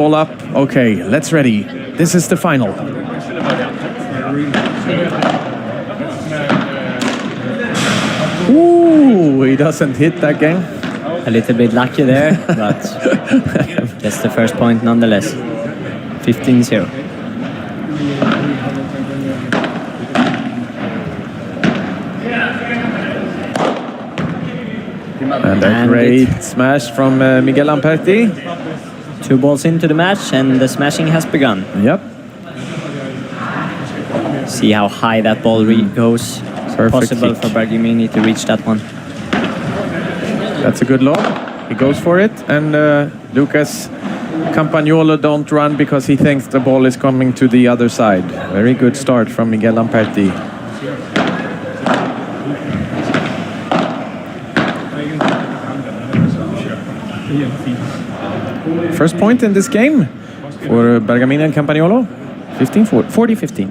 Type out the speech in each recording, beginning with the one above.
All up. Okay, let's ready. This is the final. Ooh, he doesn't hit that game. A little bit lucky there, but that's the first point nonetheless. 15-0. And a great smash from Miguel Lamperti. 2 balls into the match and the smashing has begun. Yep. See how high that ball goes. Perfect Possible kick for Bergamini to reach that one. That's a good lob. He goes for it, and Lucas Campagnolo don't run because he thinks the ball is coming to the other side. Very good start from Miguel Lamperti. First point in this game for Bergamini and Campagnolo. 40-15.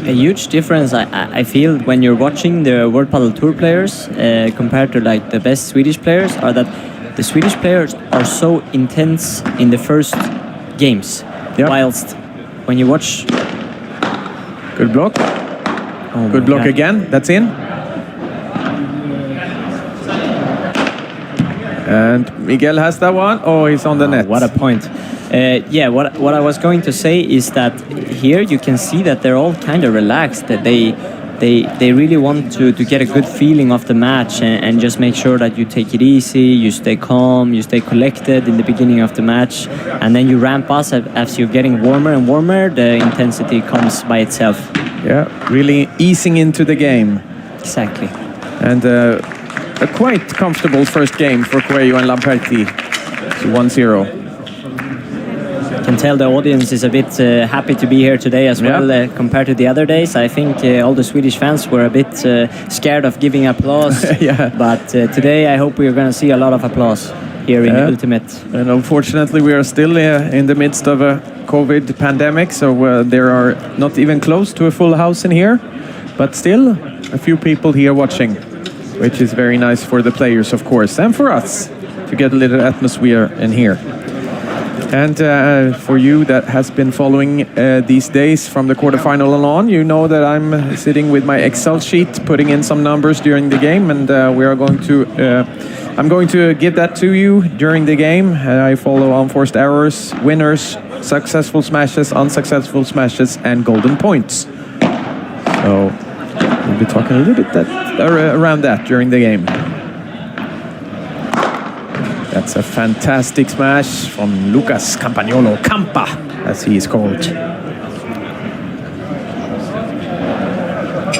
A huge difference I feel when you're watching the World Padel Tour players compared to like the best Swedish players are that the Swedish players are so intense in the first games, whilst when you watch... Good block. Oh, good block again. That's in. And Miguel has that one. Oh, he's on the net. What a point. Yeah, what I was going to say is that here you can see that they're all kind of relaxed, that they really want to get a good feeling of the match and just make sure that you take it easy, you stay calm, you stay collected in the beginning of the match, and then you ramp up as you're getting warmer and warmer, the intensity comes by itself. Yeah, really easing into the game. Exactly. And a quite comfortable first game for Coello and Lamperti. 1-0. Can tell the audience is a bit happy to be here today as well compared to the other days. I think all the Swedish fans were a bit scared of giving applause. But today I hope we're going to see a lot of applause here in Ultimate. And unfortunately we are still in the midst of a COVID pandemic, so there are not even close to a full house in here. But still a few people here watching, which is very nice for the players, of course, and for us to get a little atmosphere in here. And for you that has been following these days from the quarterfinal on, you know that I'm sitting with my Excel sheet, putting in some numbers during the game, and we are going to. I'm going to give that to you during the game. I follow unforced errors, winners, successful smashes, unsuccessful smashes, and golden points. So we'll be talking a little bit around that during the game. That's a fantastic smash from Lucas Campagnolo, Campa, as he is called.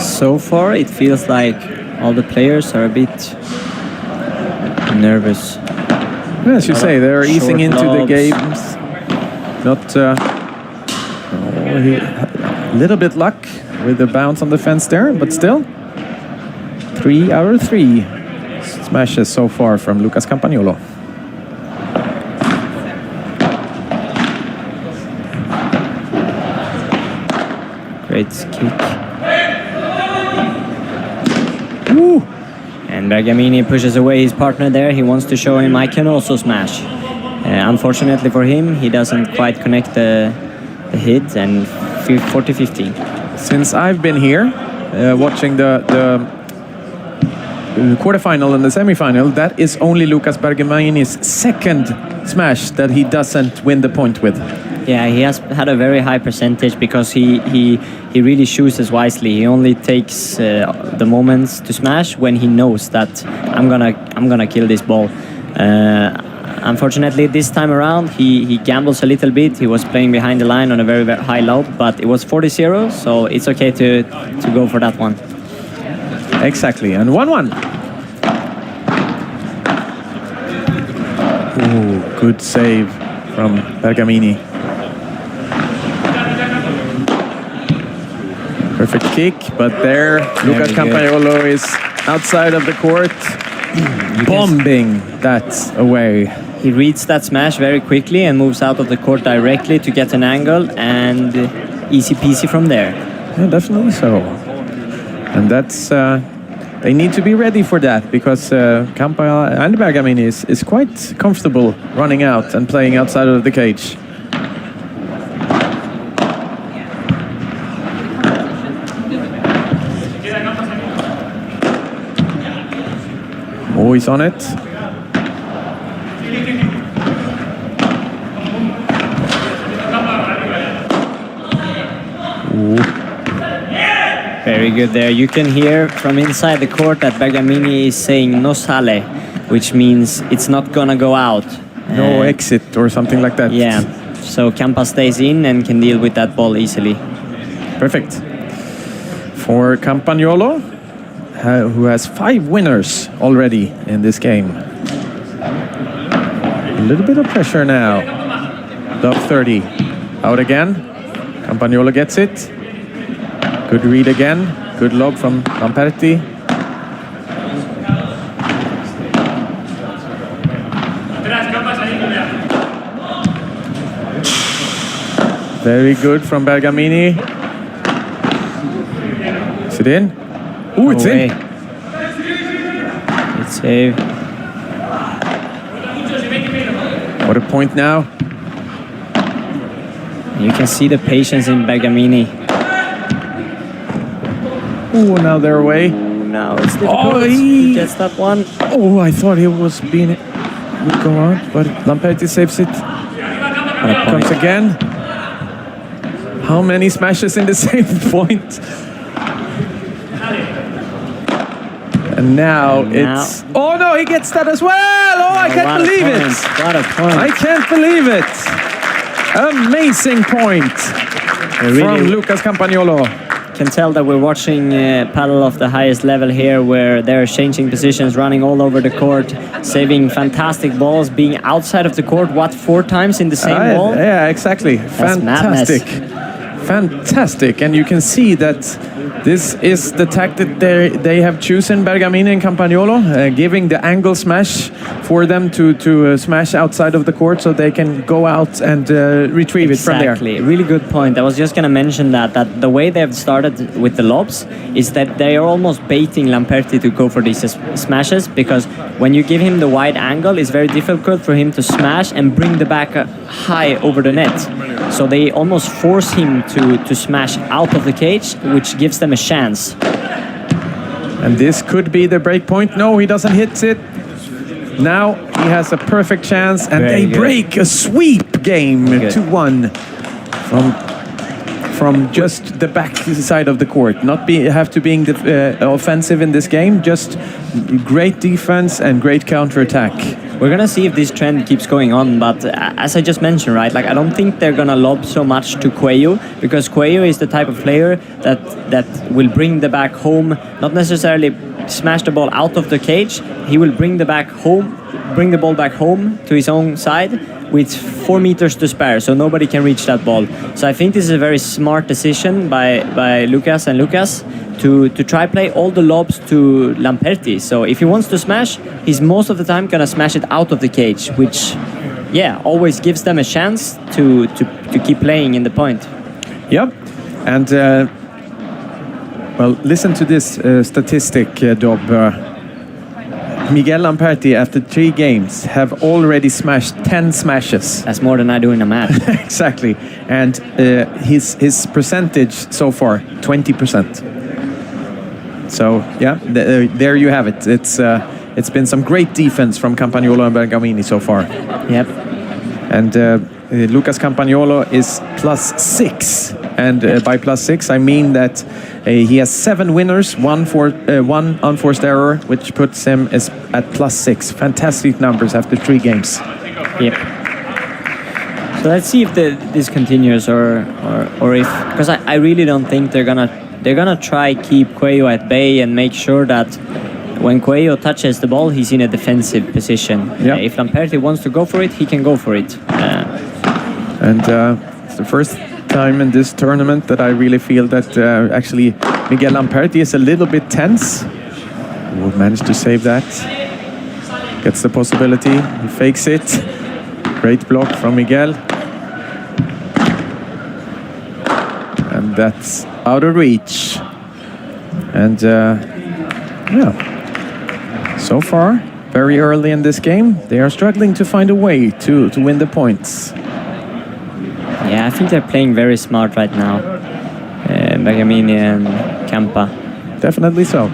So far, it feels like all the players are a bit nervous. As you say, they're easing into the games. Not a little bit luck with the bounce on the fence there, but still 3 out of 3 smashes so far from Lucas Campagnolo. Great kick. Woo. And Bergamini pushes away his partner there. He wants to show him I can also smash. Unfortunately for him, he doesn't quite connect the hit, and 40-15. Since I've been here watching the quarterfinal and the semifinal, that is only Lucas Bergamini's second smash that he doesn't win the point with. Yeah, he has had a very high percentage because he really chooses wisely. He only takes the moments to smash when he knows that I'm gonna kill this ball. Unfortunately, this time around, he gambles a little bit. He was playing behind the line on a very, very high lob, but it was 40-0, so it's okay to go for that one. Exactly, and 1-1. Ooh, good save from Bergamini. Perfect kick, but there Lucas Campagnolo is outside of the court, bombing that away. He reads that smash very quickly and moves out of the court directly to get an angle, and easy peasy from there. Yeah, definitely so. And that's they need to be ready for that because Campa and Bergamini is quite comfortable running out and playing outside of the cage. Oh, he's on it. Very good there. You can hear from inside the court that Bergamini is saying no sale, which means it's not gonna go out. No exit or something like that. Yeah, so Campa stays in and can deal with that ball easily. Perfect. For Campagnolo, who has 5 winners already in this game. A little bit of pressure now. Love 30. Out again. Campagnolo gets it. Good read again. Good lob from Lamperti. Very good from Bergamini. Is it in? Oh, it's in. It's save. What a point now. You can see the patience in Bergamini. Oh, now they're away. Now it's difficult. Oh, He gets that one. Oh, I thought he was being would go out, but Lamperti saves it. Comes again. How many smashes in the same point? And now it's... Oh no, he gets that as well! Oh, I can't believe it! What a point. I can't believe it! Amazing point from Lucas Campagnolo. Can tell that we're watching paddle of the highest level here, where they're changing positions, running all over the court, saving fantastic balls, being outside of the court, 4 times in the same ball? Yeah, exactly. Fantastic. Fantastic. And you can see that this is the tactic they have chosen, Bergamini and Campagnolo, giving the angle smash for them to smash outside of the court so they can go out and retrieve it from there. Exactly, really good point. I was just going to mention that the way they've started with the lobs is that they are almost baiting Lamperti to go for these smashes, because when you give him the wide angle, it's very difficult for him to smash and bring the back high over the net. So they almost force him to smash out of the cage, which gives them a chance. And this could be the break point. No, he doesn't hit it. Now he has a perfect chance, and they break a sweep game 2-1 from just the back side of the court. Not have to being offensive in this game, just great defense and great counterattack. We're gonna see if this trend keeps going on, but as I just mentioned, right, like I don't think they're gonna lob so much to Coello, because Coello is the type of player that will bring the back home, not necessarily smash the ball out of the cage. He will bring the ball back home to his own side with 4 meters to spare, so nobody can reach that ball. So I think this is a very smart decision by Lucas and Lucas to try play all the lobs to Lamperti. So if he wants to smash, he's most of the time gonna smash it out of the cage, which, yeah, always gives them a chance to keep playing in the point. Yep, and well, listen to this statistic, Dob. Miguel Lamperti, after 3 games, have already smashed 10 smashes. That's more than I do in a match. Exactly, and his percentage so far, 20%. So yeah, there you have it. It's been some great defense from Campagnolo and Bergamini so far. Yep. And Lucas Campagnolo is +6, and by +6 I mean that he has 7 winners, one unforced error, which puts him at +6. Fantastic numbers after 3 games. Yep. So let's see if this continues, or if, because I really don't think they're gonna try keep Coello at bay and make sure that when Coello touches the ball, he's in a defensive position. Yep. If Lamperti wants to go for it, he can go for it. And it's the first time in this tournament that I really feel that actually Miguel Lamperti is a little bit tense. Will manage to save that. Gets the possibility. He fakes it. Great block from Miguel. And that's out of reach. And Yeah. So far, very early in this game, they are struggling to find a way to win the points. Yeah, I think they're playing very smart right now. Bergamini and Campa. Definitely so.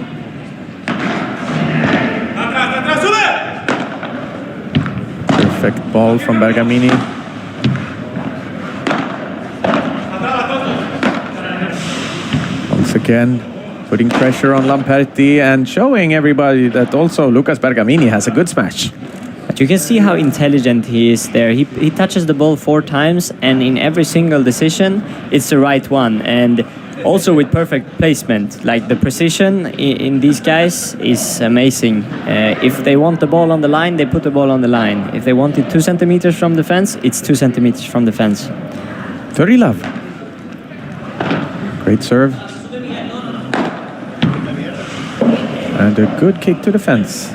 Perfect ball from Bergamini. Once again, putting pressure on Lamperti and showing everybody that also Lucas Bergamini has a good smash. But you can see how intelligent he is there. He touches the ball 4 times, and in every single decision, it's the right one. And also with perfect placement. Like the precision in these guys is amazing. If they want the ball on the line, they put the ball on the line. If they want it 2 centimeters from the fence, it's 2 centimeters from the fence. 30 love. Great serve. And a good kick to the fence.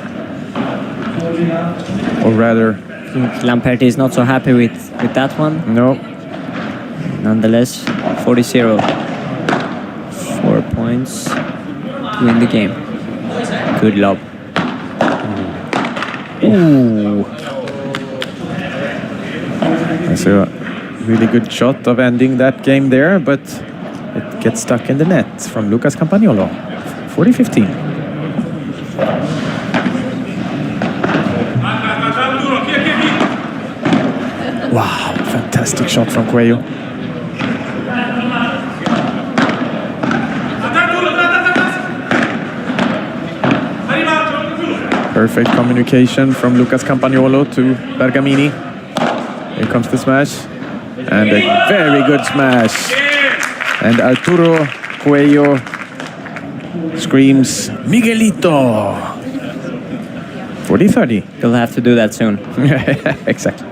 Or rather... I think Lamperti is not so happy with that one. No. Nonetheless, 40-0. 4 points to win the game. Good lob. Ooh. That's a really good shot of ending that game there, but it gets stuck in the net from Lucas Campagnolo. 40-15. Wow, fantastic shot from Coello. Perfect communication from Lucas Campagnolo to Bergamini. Here comes the smash. And a very good smash. And Arturo Coello screams, Miguelito! 40-30. You'll have to do that soon. Exactly.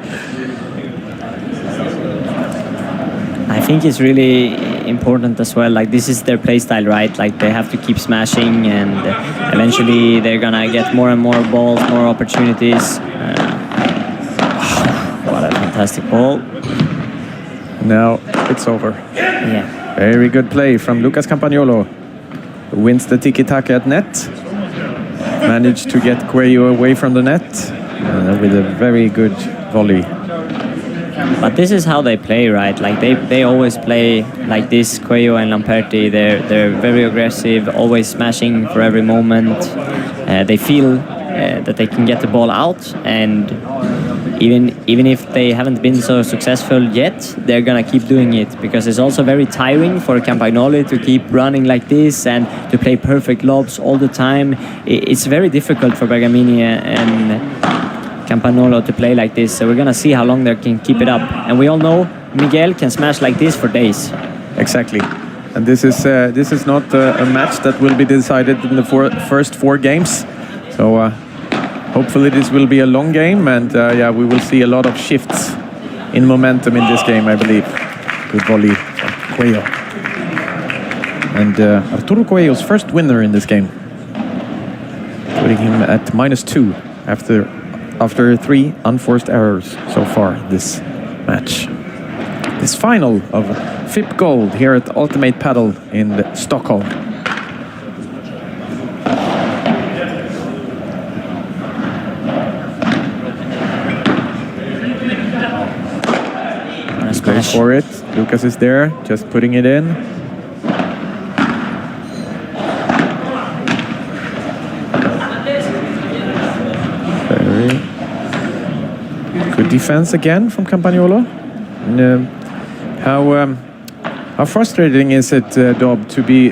I think it's really important as well. Like, this is their play style, right? Like, they have to keep smashing, and eventually they're gonna get more and more balls, more opportunities. What a fantastic ball. Now it's over. Yeah. Very good play from Lucas Campagnolo, who wins the tiki-taka at net. Managed to get Coello away from the net with a very good volley. But this is how they play, right? Like they always play like this. Coello and Lamperti, they're very aggressive, always smashing for every moment. They feel that they can get the ball out, and even if they haven't been so successful yet, they're gonna keep doing it, because it's also very tiring for Campagnolo to keep running like this and to play perfect lobs all the time. It's very difficult for Bergamini and Campagnolo to play like this, so we're gonna see how long they can keep it up. And we all know Miguel can smash like this for days. Exactly, and this is not a match that will be decided in the first 4 games. So hopefully this will be a long game, and yeah, we will see a lot of shifts in momentum in this game, I believe. Good volley from Coello, and Arturo Coello's first winner in this game, putting him at -2 after 3 unforced errors so far this match. This final of FIP Gold here at Ultimate Padel in Stockholm. Go for it. Lucas is there, just putting it in. Very good defense again from Campagnolo. How frustrating is it, Dob, to be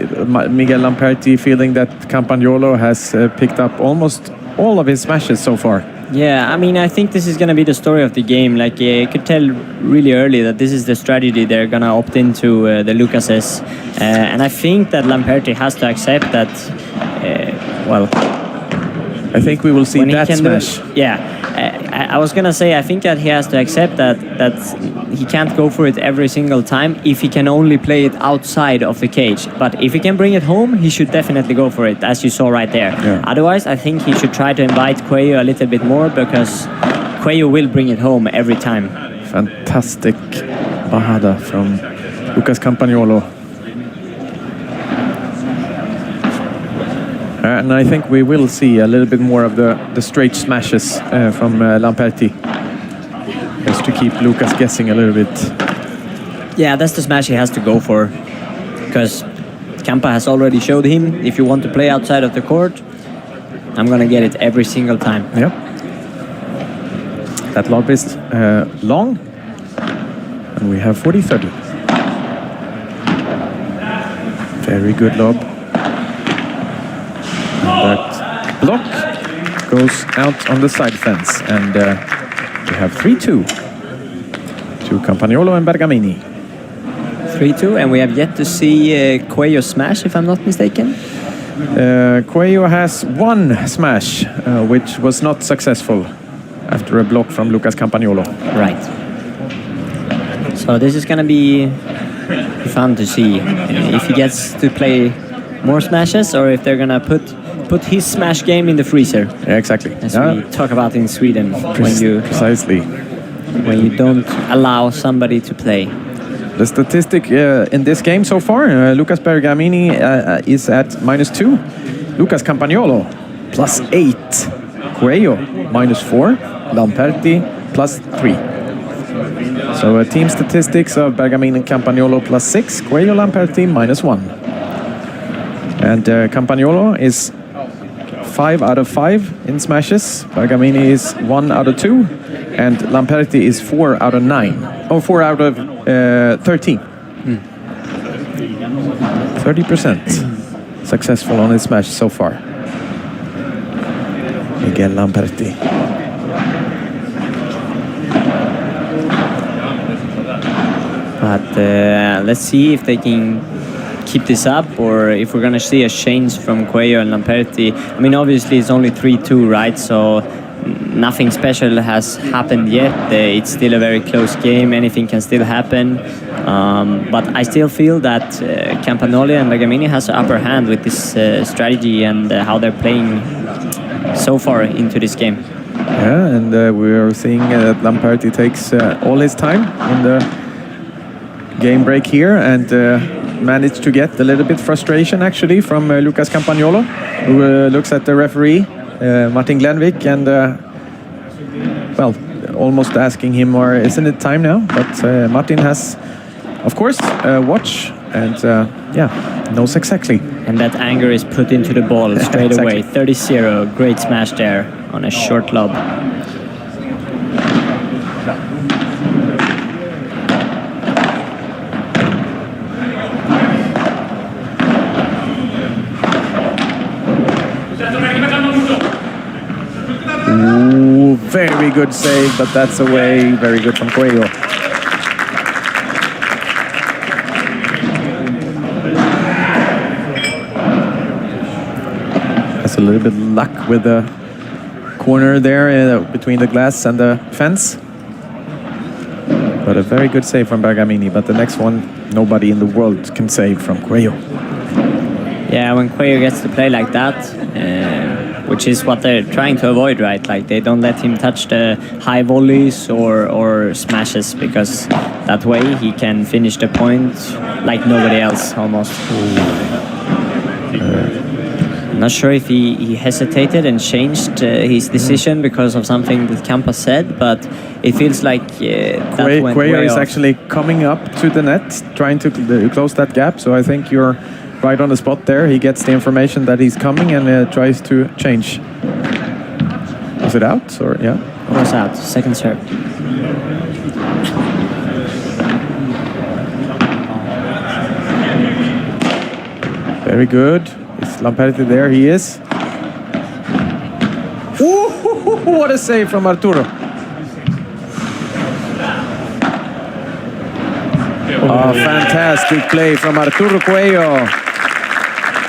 Miguel Lamperti, feeling that Campagnolo has picked up almost all of his smashes so far? Yeah, I mean, I think this is going to be the story of the game. Like, you could tell really early that this is the strategy they're going to opt into, the Lucases. And I think that Lamperti has to accept that, well... I think we will see that smash. I was going to say, I think that he has to accept that he can't go for it every single time if he can only play it outside of the cage. But if he can bring it home, he should definitely go for it, as you saw right there. Yeah. Otherwise, I think he should try to invite Coello a little bit more, because Coello will bring it home every time. Fantastic bajada from Lucas Campagnolo. And I think we will see a little bit more of the straight smashes from Lamperti. Just to keep Lucas guessing a little bit. Yeah, that's the smash he has to go for. Because Campa has already showed him, if you want to play outside of the court, I'm going to get it every single time. Yep. That lob is long. And we have 40-30. Very good lob. And that block goes out on the side fence. And we have 3-2 to Campagnolo and Bergamini. 3-2, and we have yet to see Coello smash, if I'm not mistaken. Coello has one smash, which was not successful after a block from Lucas Campagnolo. Right. So this is going to be fun to see if he gets to play more smashes or if they're going to put his smash game in the freezer. Yeah, exactly. As we talk about in Sweden, precisely when you don't allow somebody to play. The statistic in this game so far, Lucas Bergamini is at -2, Lucas Campagnolo +8, Coello -4, Lamperti +3. So team statistics of Bergamini and Campagnolo +6, Coello Lamperti -1. And Campagnolo is 5 out of 5 in smashes. Bergamini is 1 out of 2. And Lamperti is 4 out of 9. Oh, 4 out of 13. 30% successful on his smash so far. Miguel Lamperti. But let's see if they can keep this up or if we're going to see a change from Coello and Lamperti. I mean, obviously it's only 3-2, right? So nothing special has happened yet. It's still a very close game. Anything can still happen. But I still feel that Campagnolo and Bergamini has an upper hand with this strategy and how they're playing so far into this game. Yeah, and we are seeing that Lamperti takes all his time in the game break here and managed to get a little bit frustration actually from Lucas Campagnolo, who looks at the referee, Martin Glenvik, and well, almost asking him, or isn't it time now? But Martin has, of course, watch and yeah, knows exactly. And that anger is put into the ball straight away. 30-0, great smash there on a short lob. Ooh, very good save, but that's away. Very good from Coello. Has a little bit luck with the corner there between the glass and the fence. But a very good save from Bergamini. But the next one, nobody in the world can save from Coello. Yeah, when Coello gets to play like that, which is what they're trying to avoid, right? Like they don't let him touch the high volleys or smashes, because that way he can finish the point like nobody else, almost. I'm not sure if he hesitated and changed his decision because of something that Campa said, but it feels like that went Coello way is off. actually coming up to the net, trying to close that gap. So I think you're right on the spot there. He gets the information that he's coming and tries to change. Was it out or yeah? It was out. Second serve. Very good. Is Lamperti there? He is. Ooh, what a save from Arturo. Oh, fantastic play from Arturo Coello.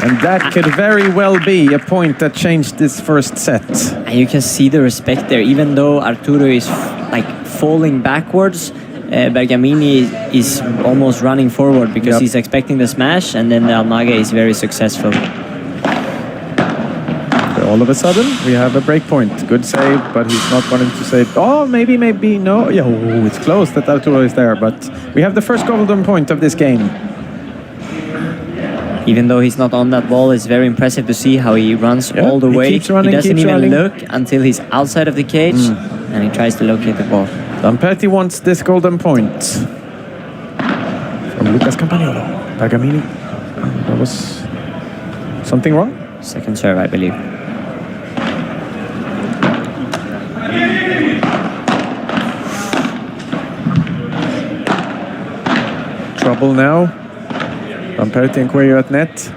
And that could very well be a point that changed this first set. And you can see the respect there. Even though Arturo is like falling backwards, Bergamini is almost running forward because he's expecting the smash, and then the Almage is very successful. All of a sudden, we have a break point. Good save, but he's not going to save. Oh, maybe, no. Yeah, oh, it's close that Arturo is there, but we have the first golden point of this game. even though he's not on that ball, it's very impressive to see how he runs all the way. Keeps running, he doesn't keeps even running. look until he's outside of the cage, and he tries to locate the ball. Lamperti wants this golden point from Lucas Campagnolo. Bergamini. That was something wrong? Second serve, I believe. Trouble now. Lamperti and Coello at net.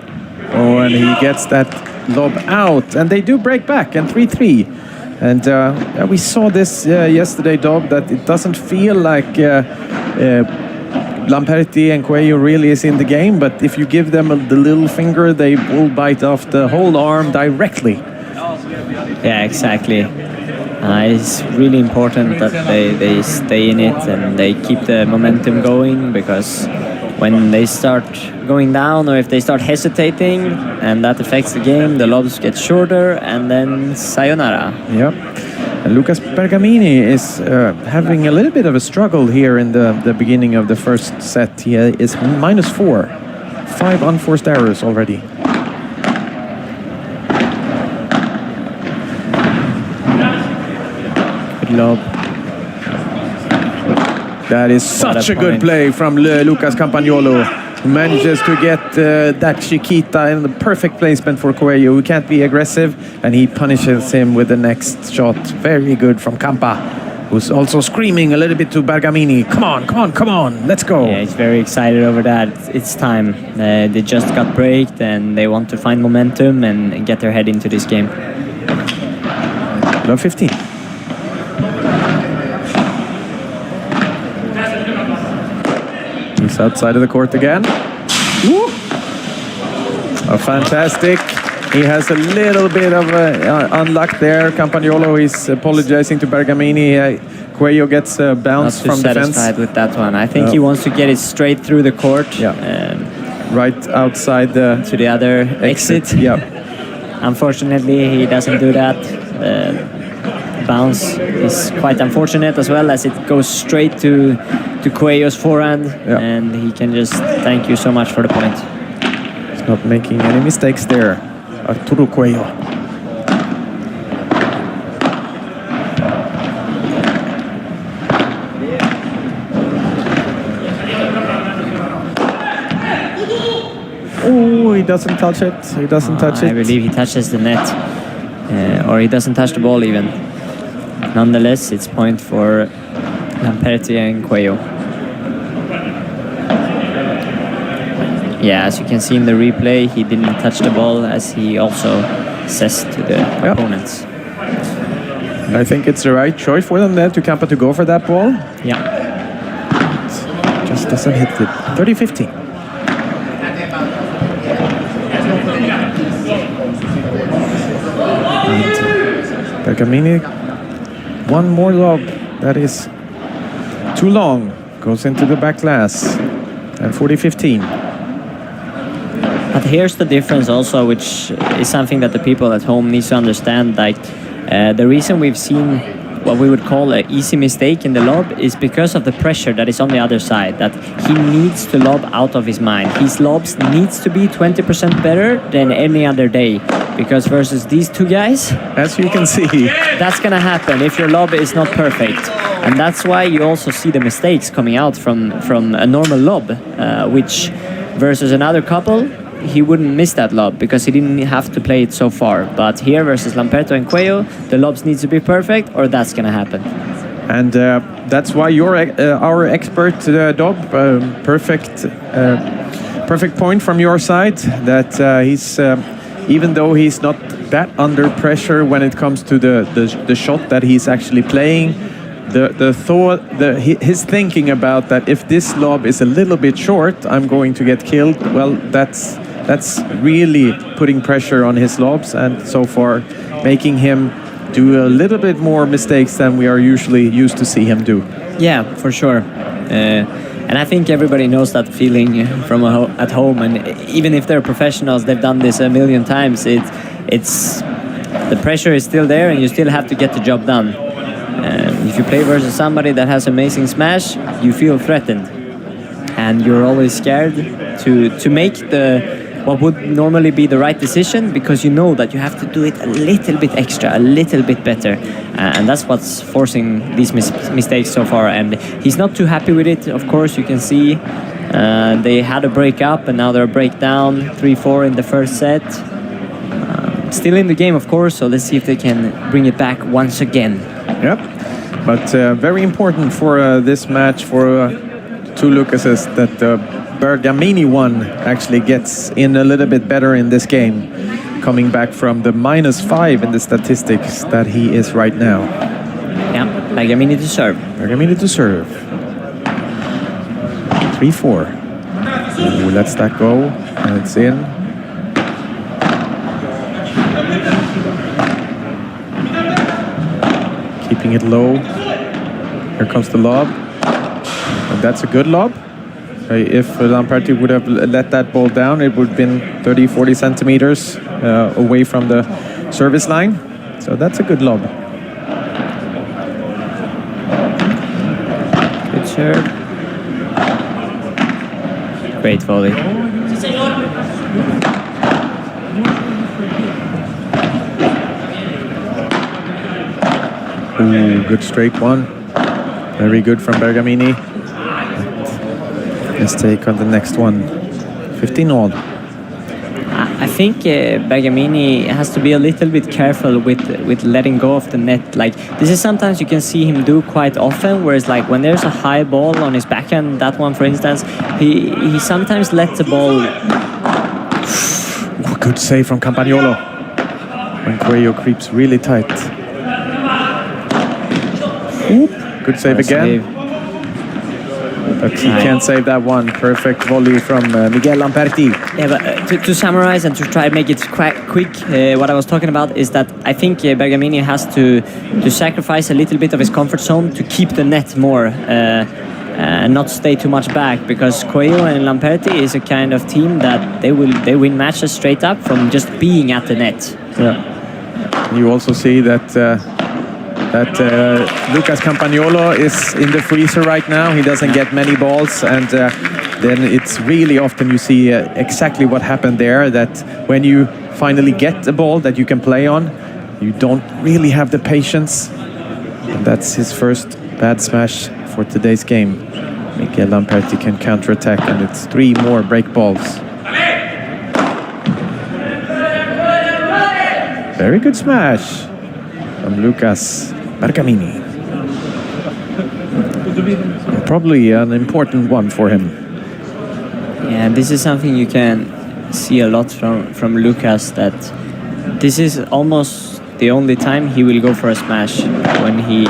Oh, and he gets that lob out. And they do break back, and 3-3. And we saw this yesterday, Dob, that it doesn't feel like Lamperti and Coello really is in the game, but if you give them the little finger, they will bite off the whole arm directly. Yeah, exactly. It's really important that they stay in it and they keep the momentum going, because when they start going down or if they start hesitating and that affects the game, the lobs get shorter and then sayonara. Yep. And Lucas Bergamini is having a little bit of a struggle here in the beginning of the first set. He is -4. 5 unforced errors already. Good lob. That is such a good play from Lucas Campagnolo, who manages to get that Chiquita in the perfect placement for Coello, who can't be aggressive, and he punishes him with the next shot. Very good from Campa, who's also screaming a little bit to Bergamini. Come on, come on, come on, let's go. Yeah, he's very excited over that. It's time. They just got braked and they want to find momentum and get their head into this game. Love 15. He's outside of the court again. Woo! Oh, fantastic. He has a little bit of unluck there. Campagnolo is apologizing to Bergamini. Coello gets a bounce from defense. Not satisfied with that one. I think he wants to get it straight through the court. Yeah. Right outside to the other exit. Yeah. Unfortunately, he doesn't do that. Bounce is quite unfortunate as well, as it goes straight to Coello's forehand, and he can just thank you so much for the point. He's not making any mistakes there, Arturo Coello. Oh, he doesn't touch it. He doesn't touch it. I believe he touches the net, or he doesn't touch the ball even. Nonetheless, it's point for Lamperti and Coello. Yeah, as you can see in the replay, he didn't touch the ball, as he also says to the opponents. I think it's the right choice for them there to Campa to go for that ball. Yeah. Just doesn't hit it. 30-15. Bergamini, one more lob that is too long, goes into the back glass, and 40-15. But here's the difference also, which is something that the people at home need to understand. Like the reason we've seen what we would call an easy mistake in the lob is because of the pressure that is on the other side, that he needs to lob out of his mind. His lobs needs to be 20% better than any other day, because versus these two guys, as you can see, that's gonna happen if your lob is not perfect. And that's why you also see the mistakes coming out from a normal lob, which versus another couple, he wouldn't miss that lob because he didn't have to play it so far. But here versus Lamperti and Coello, the lobs need to be perfect, or that's gonna happen. And that's why you're our expert, Dob. Perfect point from your side. That he's even though he's not that under pressure when it comes to the shot that he's actually playing, his thinking about that if this lob is a little bit short, I'm going to get killed. Well, that's really putting pressure on his lobs, and so far making him do a little bit more mistakes than we are usually used to see him do. Yeah, for sure. And I think everybody knows that feeling from at home, and even if they're professionals, they've done this a million times. It's the pressure is still there, and you still have to get the job done. If you play versus somebody that has amazing smash, you feel threatened, and you're always scared to make what would normally be the right decision, because you know that you have to do it a little bit extra, a little bit better, and that's what's forcing these mistakes so far. And he's not too happy with it. Of course, you can see they had a break up and now they're a break down, 3-4 in the first set. Still in the game, of course, so let's see if they can bring it back once again. Yep, but very important for this match for two Lucases that Bergamini one actually gets in a little bit better in this game, coming back from the -5 in the statistics that he is right now. Yeah, Bergamini to serve. Bergamini to serve. 3-4. Ooh, lets that go, and it's in. Keeping it low. Here comes the lob. And that's a good lob. If Lamperti would have let that ball down, it would have been 30, 40 centimeters away from the service line. So that's a good lob. Good serve. Great volley. Ooh, good straight one. Very good from Bergamini. Let's take on the next one. 15 all. I think Bergamini has to be a little bit careful with letting go of the net. Like, this is sometimes you can see him do quite often, whereas like when there's a high ball on his backhand, that one for instance, he sometimes lets the ball. Good save from Campagnolo. When Coello creeps really tight. Oop, good save again. But he can't save that one. Perfect volley from Miguel Lamperti. Yeah, but to summarize and to try and make it quite quick, what I was talking about is that I think Bergamini has to sacrifice a little bit of his comfort zone to keep the net more and not stay too much back, because Coello and Lamperti is a kind of team that they win matches straight up from just being at the net. Yeah. You also see that Lucas Campagnolo is in the freezer right now. He doesn't get many balls, and then it's really often you see exactly what happened there, that when you finally get a ball that you can play on, you don't really have the patience. And that's his first bad smash for today's game. Miguel Lamperti can counterattack, and it's 3 more break balls. Very good smash from Lucas Bergamini. Probably an important one for him. Yeah, this is something you can see a lot from Lucas, that this is almost the only time he will go for a smash, when he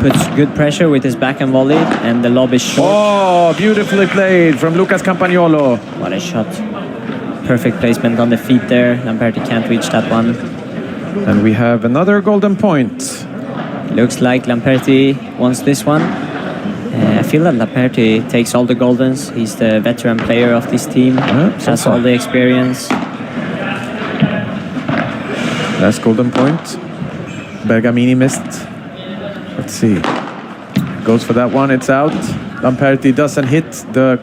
puts good pressure with his backhand volley and the lob is short. Oh, beautifully played from Lucas Campagnolo. What a shot. Perfect placement on the feet there. Lamperti can't reach that one. And we have another golden point. Looks like Lamperti wants this one. I feel that Lamperti takes all the goldens. He's the veteran player of this team. Has all the experience. Last golden point. Bergamini missed. Let's see. Goes for that one. It's out. Lamperti doesn't hit the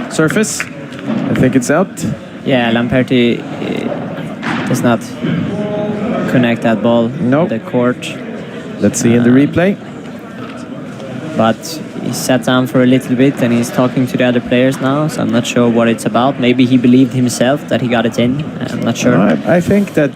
surface. I think it's out. Yeah, Lamperti does not connect that ball Nope. to the court. Let's see in the replay. But he sat down for a little bit and he's talking to the other players now, so I'm not sure what it's about. Maybe he believed himself that he got it in. I'm not sure. I think that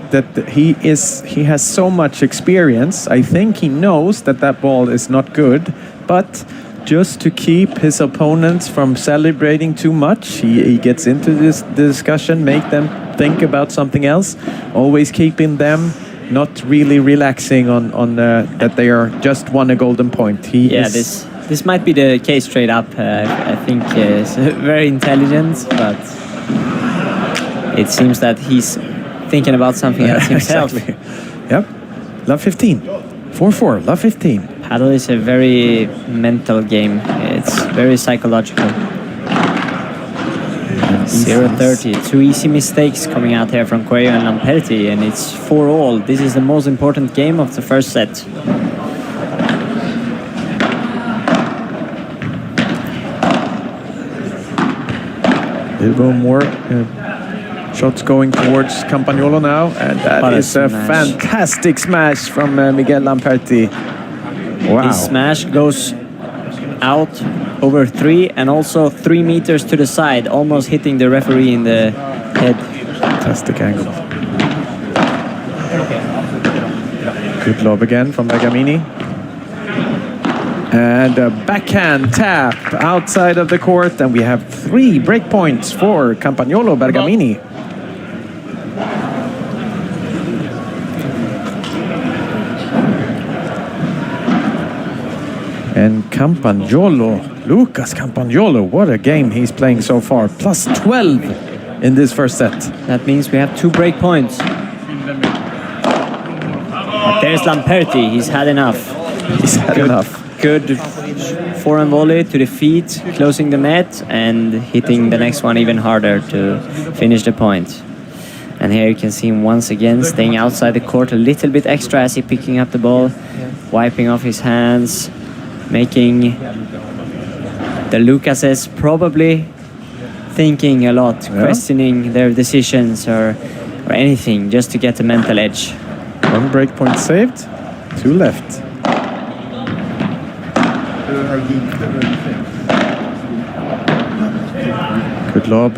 he has so much experience. I think he knows that ball is not good, but just to keep his opponents from celebrating too much, he gets into this discussion, make them think about something else, always keeping them not really relaxing on that they are just won a golden point. This might be the case straight up. I think it's very intelligent, but it seems that he's thinking about something else himself. Exactly. Yep. Love 15. 4-4. Love 15. Padel is a very mental game. It's very psychological. 0-30. 2 easy mistakes coming out here from Coello and Lamperti, and it's 4-all. This is the most important game of the first set. A little more Shots going towards Campagnolo now, and that is a fantastic smash from Miguel Lamperti. Wow. His smash goes out over 3 and also 3 meters to the side, almost hitting the referee in the head. Fantastic angle. Good lob again from Bergamini. And a backhand tap outside of the court, and we have 3 break points for Campagnolo Bergamini. And Campagnolo, Lucas Campagnolo, what a game he's playing so far. Plus 12 in this first set. That means we have 2 break points. But there's Lamperti, he's had enough. He's had enough. Good forehand volley to the feet, closing the net and hitting the next one even harder to finish the point. And here you can see him once again staying outside the court a little bit extra as he picking up the ball, wiping off his hands, making the Lucases probably thinking a lot, questioning their decisions or anything just to get the mental edge. 1 break point saved, 2 left. Good lob.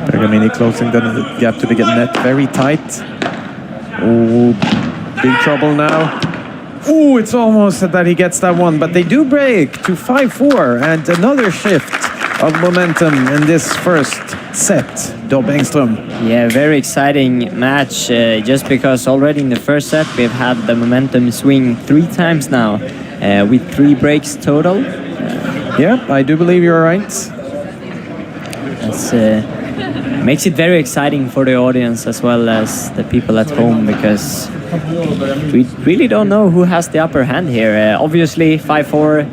Bergamini closing the gap to the net very tight. Oh, big trouble now. Oh, it's almost that he gets that one, but they do break to 5-4 and another shift of momentum in this first set. Dob Engström. Yeah, very exciting match, just because already in the first set we've had the momentum swing 3 times now, with 3 breaks total. Yeah, I do believe you're right. That's makes it very exciting for the audience as well as the people at home, because we really don't know who has the upper hand here. Obviously 5-4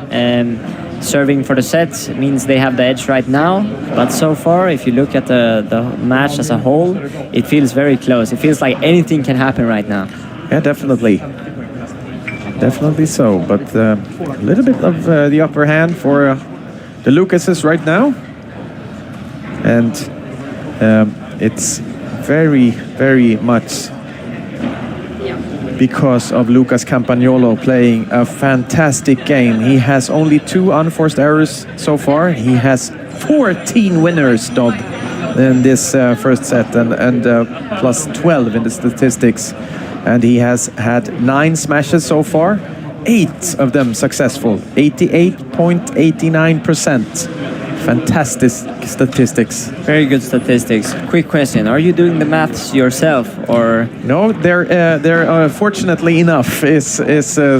serving for the set means they have the edge right now, but so far if you look at the match as a whole, it feels very close. It feels like anything can happen right now. Yeah, definitely. Definitely so, but a little bit of the upper hand for the Lucases right now. And it's very, very much because of Lucas Campagnolo playing a fantastic game. He has only 2 unforced errors so far. He has 14 winners, Dob, in this first set, and plus 12 in the statistics. And he has had 9 smashes so far, 8 of them successful, 88.89%. Fantastic statistics. Very good statistics. Quick question: are you doing the maths yourself, or no? There fortunately enough is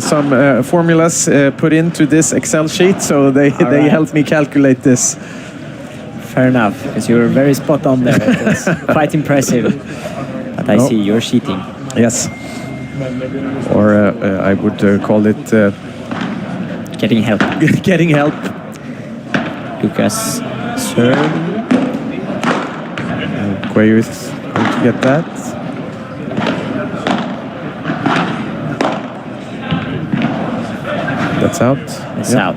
some formulas put into this Excel sheet, so they helped me calculate this. Fair enough, because you were very spot on there. It was quite impressive. But I see you're cheating. Yes. Or I would call it getting help. Getting help. Lucas serve. Coello is going to get that. That's out. It's out.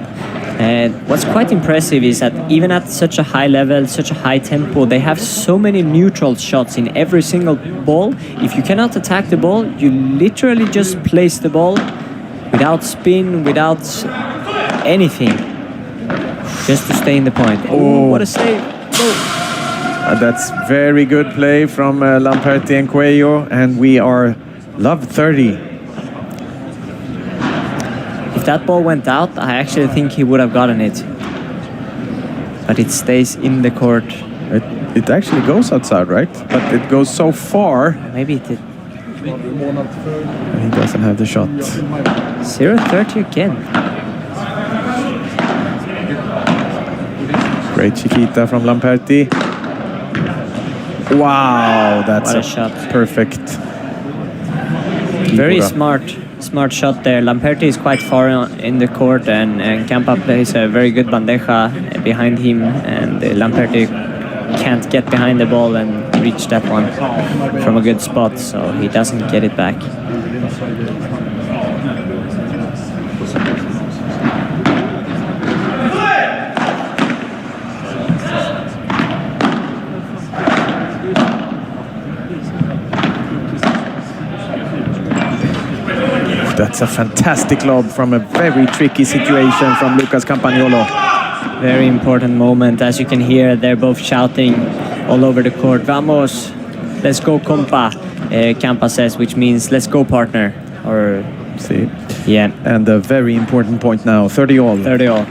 And what's quite impressive is that even at such a high level, such a high tempo, they have so many neutral shots in every single ball. If you cannot attack the ball, you literally just place the ball without spin, without anything, just to stay in the point. Oh, what a save. That's very good play from Lamperti and Coello, and we are love 30. If that ball went out, I actually think he would have gotten it. But it stays in the court. It actually goes outside, right? But it goes so far. Maybe it did. He doesn't have the shot. 0-30 again. Great chiquita from Lamperti. Wow, that's what a shot. Perfect. Very smart shot there. Lamperti is quite far in the court, and Campa plays a very good bandeja behind him, and Lamperti can't get behind the ball and reach that one from a good spot, so he doesn't get it back. That's a fantastic lob from a very tricky situation from Lucas Campagnolo. Very important moment. As you can hear, they're both shouting all over the court. Vamos, let's go, compa. Campa says, which means let's go, partner. Or see, yeah. And a very important point now. 30 all. 30 all.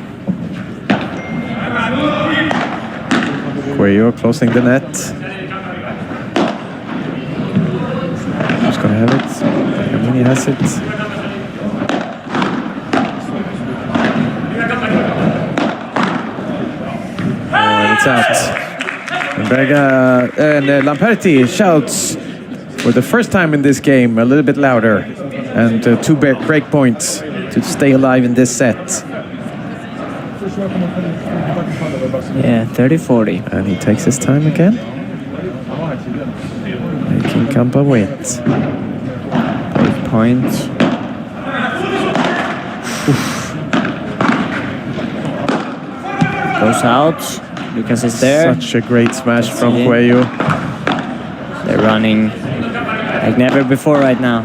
Coello closing the net. Who's gonna have it? Bergamini has it. It's out. And Lamperti shouts for the first time in this game a little bit louder, and 2 break points to stay alive in this set. Yeah, 30-40. And he takes his time again, making Campa wait. Break point. Goes out. Lucas is there. Such a great smash from Coello. They're running like never before right now.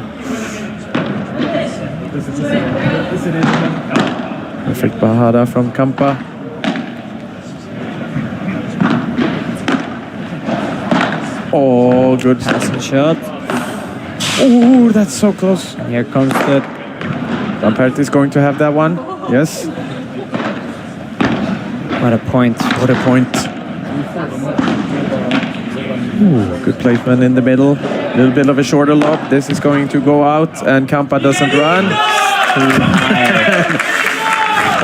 Perfect bajada from Campa. Oh, good. That's shot. Oh, that's so close. Here comes the... Lamperti is going to have that one. Yes. What a point. What a point. Ooh, good placement in the middle. A little bit of a shorter lob. This is going to go out, and Campa doesn't run.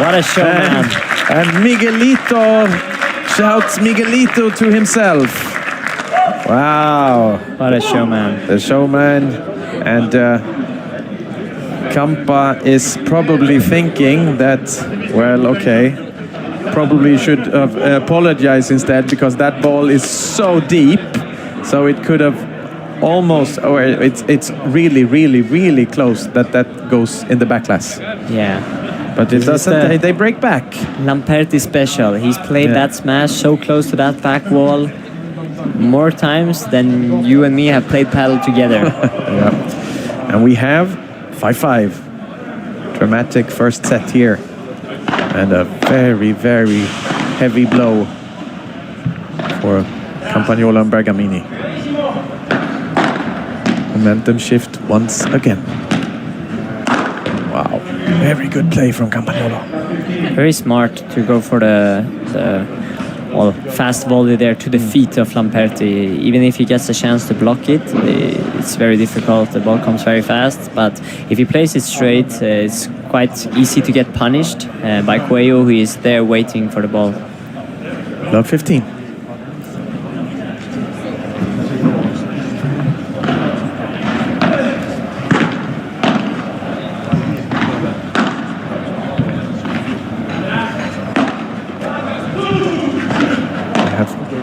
What a showman. And Miguelito shouts Miguelito to himself. Wow. What a showman. The showman. And Campa is probably thinking that, well, okay, probably should have apologized instead, because that ball is so deep, so it could have almost, or it's really, really, really close that goes in the backlash. Yeah. But it doesn't. They break back. Lamperti special. He's played that smash so close to that back wall more times than you and me have played paddle together. Yeah. And we have 5-5. Dramatic first set here. And a very, very heavy blow for Campagnolo and Bergamini. Momentum shift once again. Wow, very good play from Campagnolo. Very smart to go for the fast volley there to the feet of Lamperti. Even if he gets a chance to block it, it's very difficult. The ball comes very fast, but if he plays it straight, it's quite easy to get punished by Coello, who is there waiting for the ball. Love 15.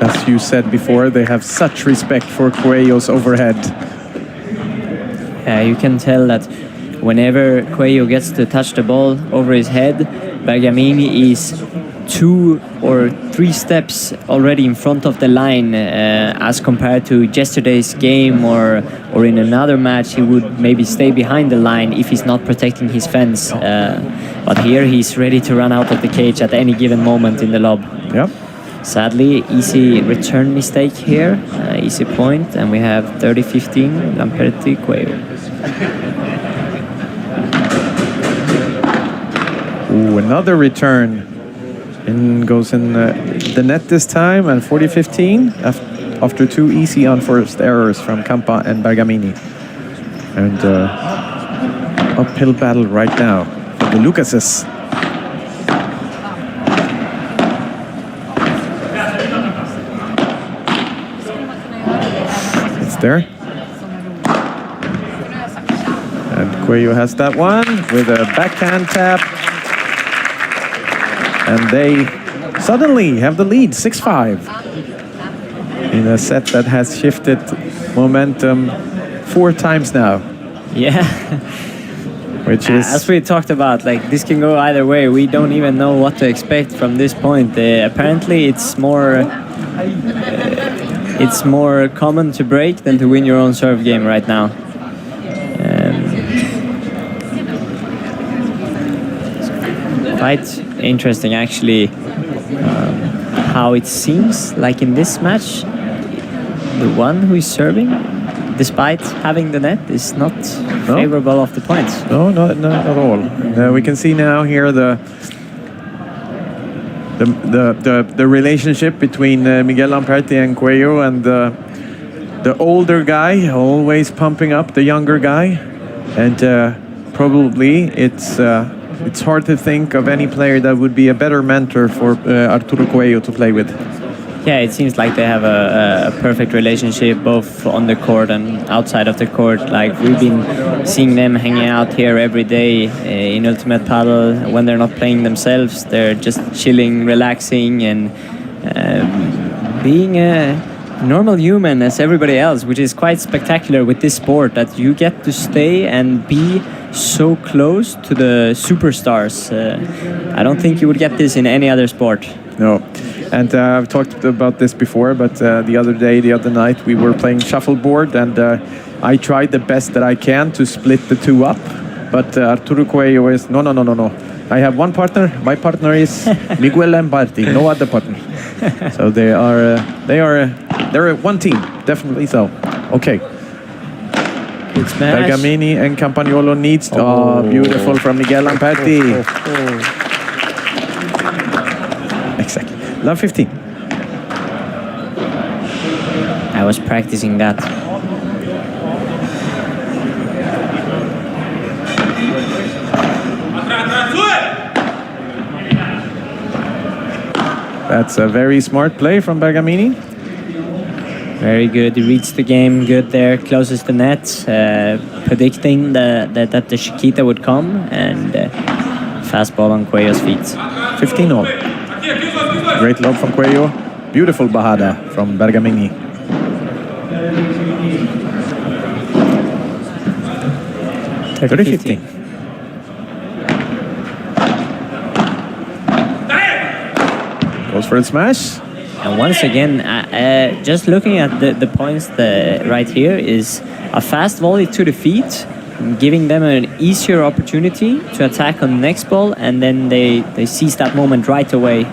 As you said before, they have such respect for Coello's overhead. You can tell that whenever Coello gets to touch the ball over his head, Bergamini is 2 or 3 steps already in front of the line, as compared to yesterday's game or in another match. He would maybe stay behind the line if he's not protecting his fence. But here he's ready to run out of the cage at any given moment in the lob. Yep. Sadly, easy return mistake here, easy point, and we have 30-15, Lamperti, Coello. Ooh, another return. In goes in the net this time, and 40-15 after 2 easy unforced errors from Campa and Bergamini. And uphill battle right now for the Lucases. There. And Coello has that one with a backhand tap. And they suddenly have the lead, 6-5. In a set that has shifted momentum 4 times now. Yeah. Which is... As we talked about, like, this can go either way. We don't even know what to expect from this point. Apparently, it's more common to break than to win your own serve game right now. Quite interesting, actually, how it seems like in this match, the one who is serving, despite having the net, is not favorable of the points. No, not at all. We can see now here the relationship between Miguel Lamperti and Coello, and the older guy always pumping up the younger guy, and probably it's hard to think of any player that would be a better mentor for Arturo Coello to play with. Yeah, it seems like they have a perfect relationship both on the court and outside of the court. Like, we've been seeing them hanging out here every day in Ultimate Padel. When they're not playing themselves, they're just chilling, relaxing, and being a normal human as everybody else, which is quite spectacular with this sport, that you get to stay and be so close to the superstars. I don't think you would get this in any other sport. No. And I've talked about this before, but the other night, we were playing shuffleboard, and I tried the best that I can to split the two up. But Arturo Coello is, no. I have one partner. My partner is Miguel Lamperti, no other partner. So they're one team, definitely so. Okay. Good smash. Bergamini and Campagnolo needs to, beautiful from Miguel Lamperti. Exactly. Love 15. I was practicing that. That's a very smart play from Bergamini. Very good. He reads the game good there, closes the net, predicting that the Chiquita would come, and fast ball on Coello's feet. 15-all. Great lob from Coello. Beautiful bajada from Bergamini. $30-15. Goes for the smash. And once again, just looking at the points right here, is a fast volley to the feet, giving them an easier opportunity to attack on the next ball, and then they seize that moment right away.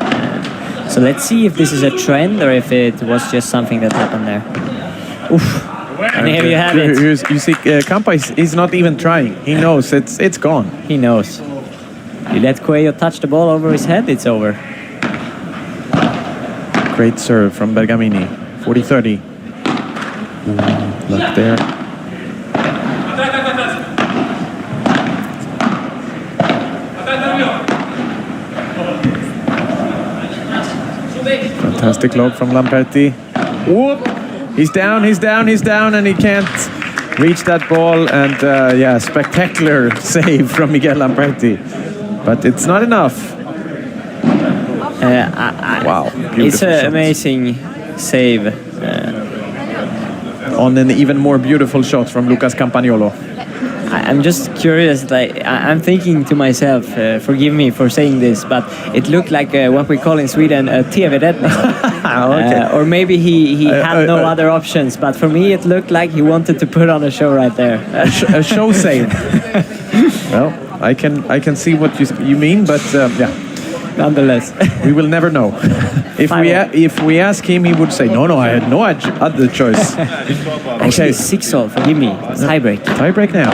So let's see if this is a trend or if it was just something that happened there. Oof. And here you have it. You see, Campa is not even trying. He knows it's gone. He knows. You let Coello touch the ball over his head, it's over. Great serve from Bergamini. 40-30. Look there. Fantastic lob from Lamperti. Whoop! He's down, and he can't reach that ball. And yeah, spectacular save from Miguel Lamperti. But it's not enough. Wow. It's an amazing save. On an even more beautiful shot from Lucas Campagnolo. I'm just curious, like, I'm thinking to myself, forgive me for saying this, but it looked like what we call in Sweden a TV-räddning. Okay. Or maybe he had no other options, but for me it looked like he wanted to put on a show right there. A show save. Well, I can see what you mean, but yeah. Nonetheless, we will never know. If we ask him, he would say, no, I had no other choice. Actually, 6-all, forgive me. It's tie-break. Tie-break now.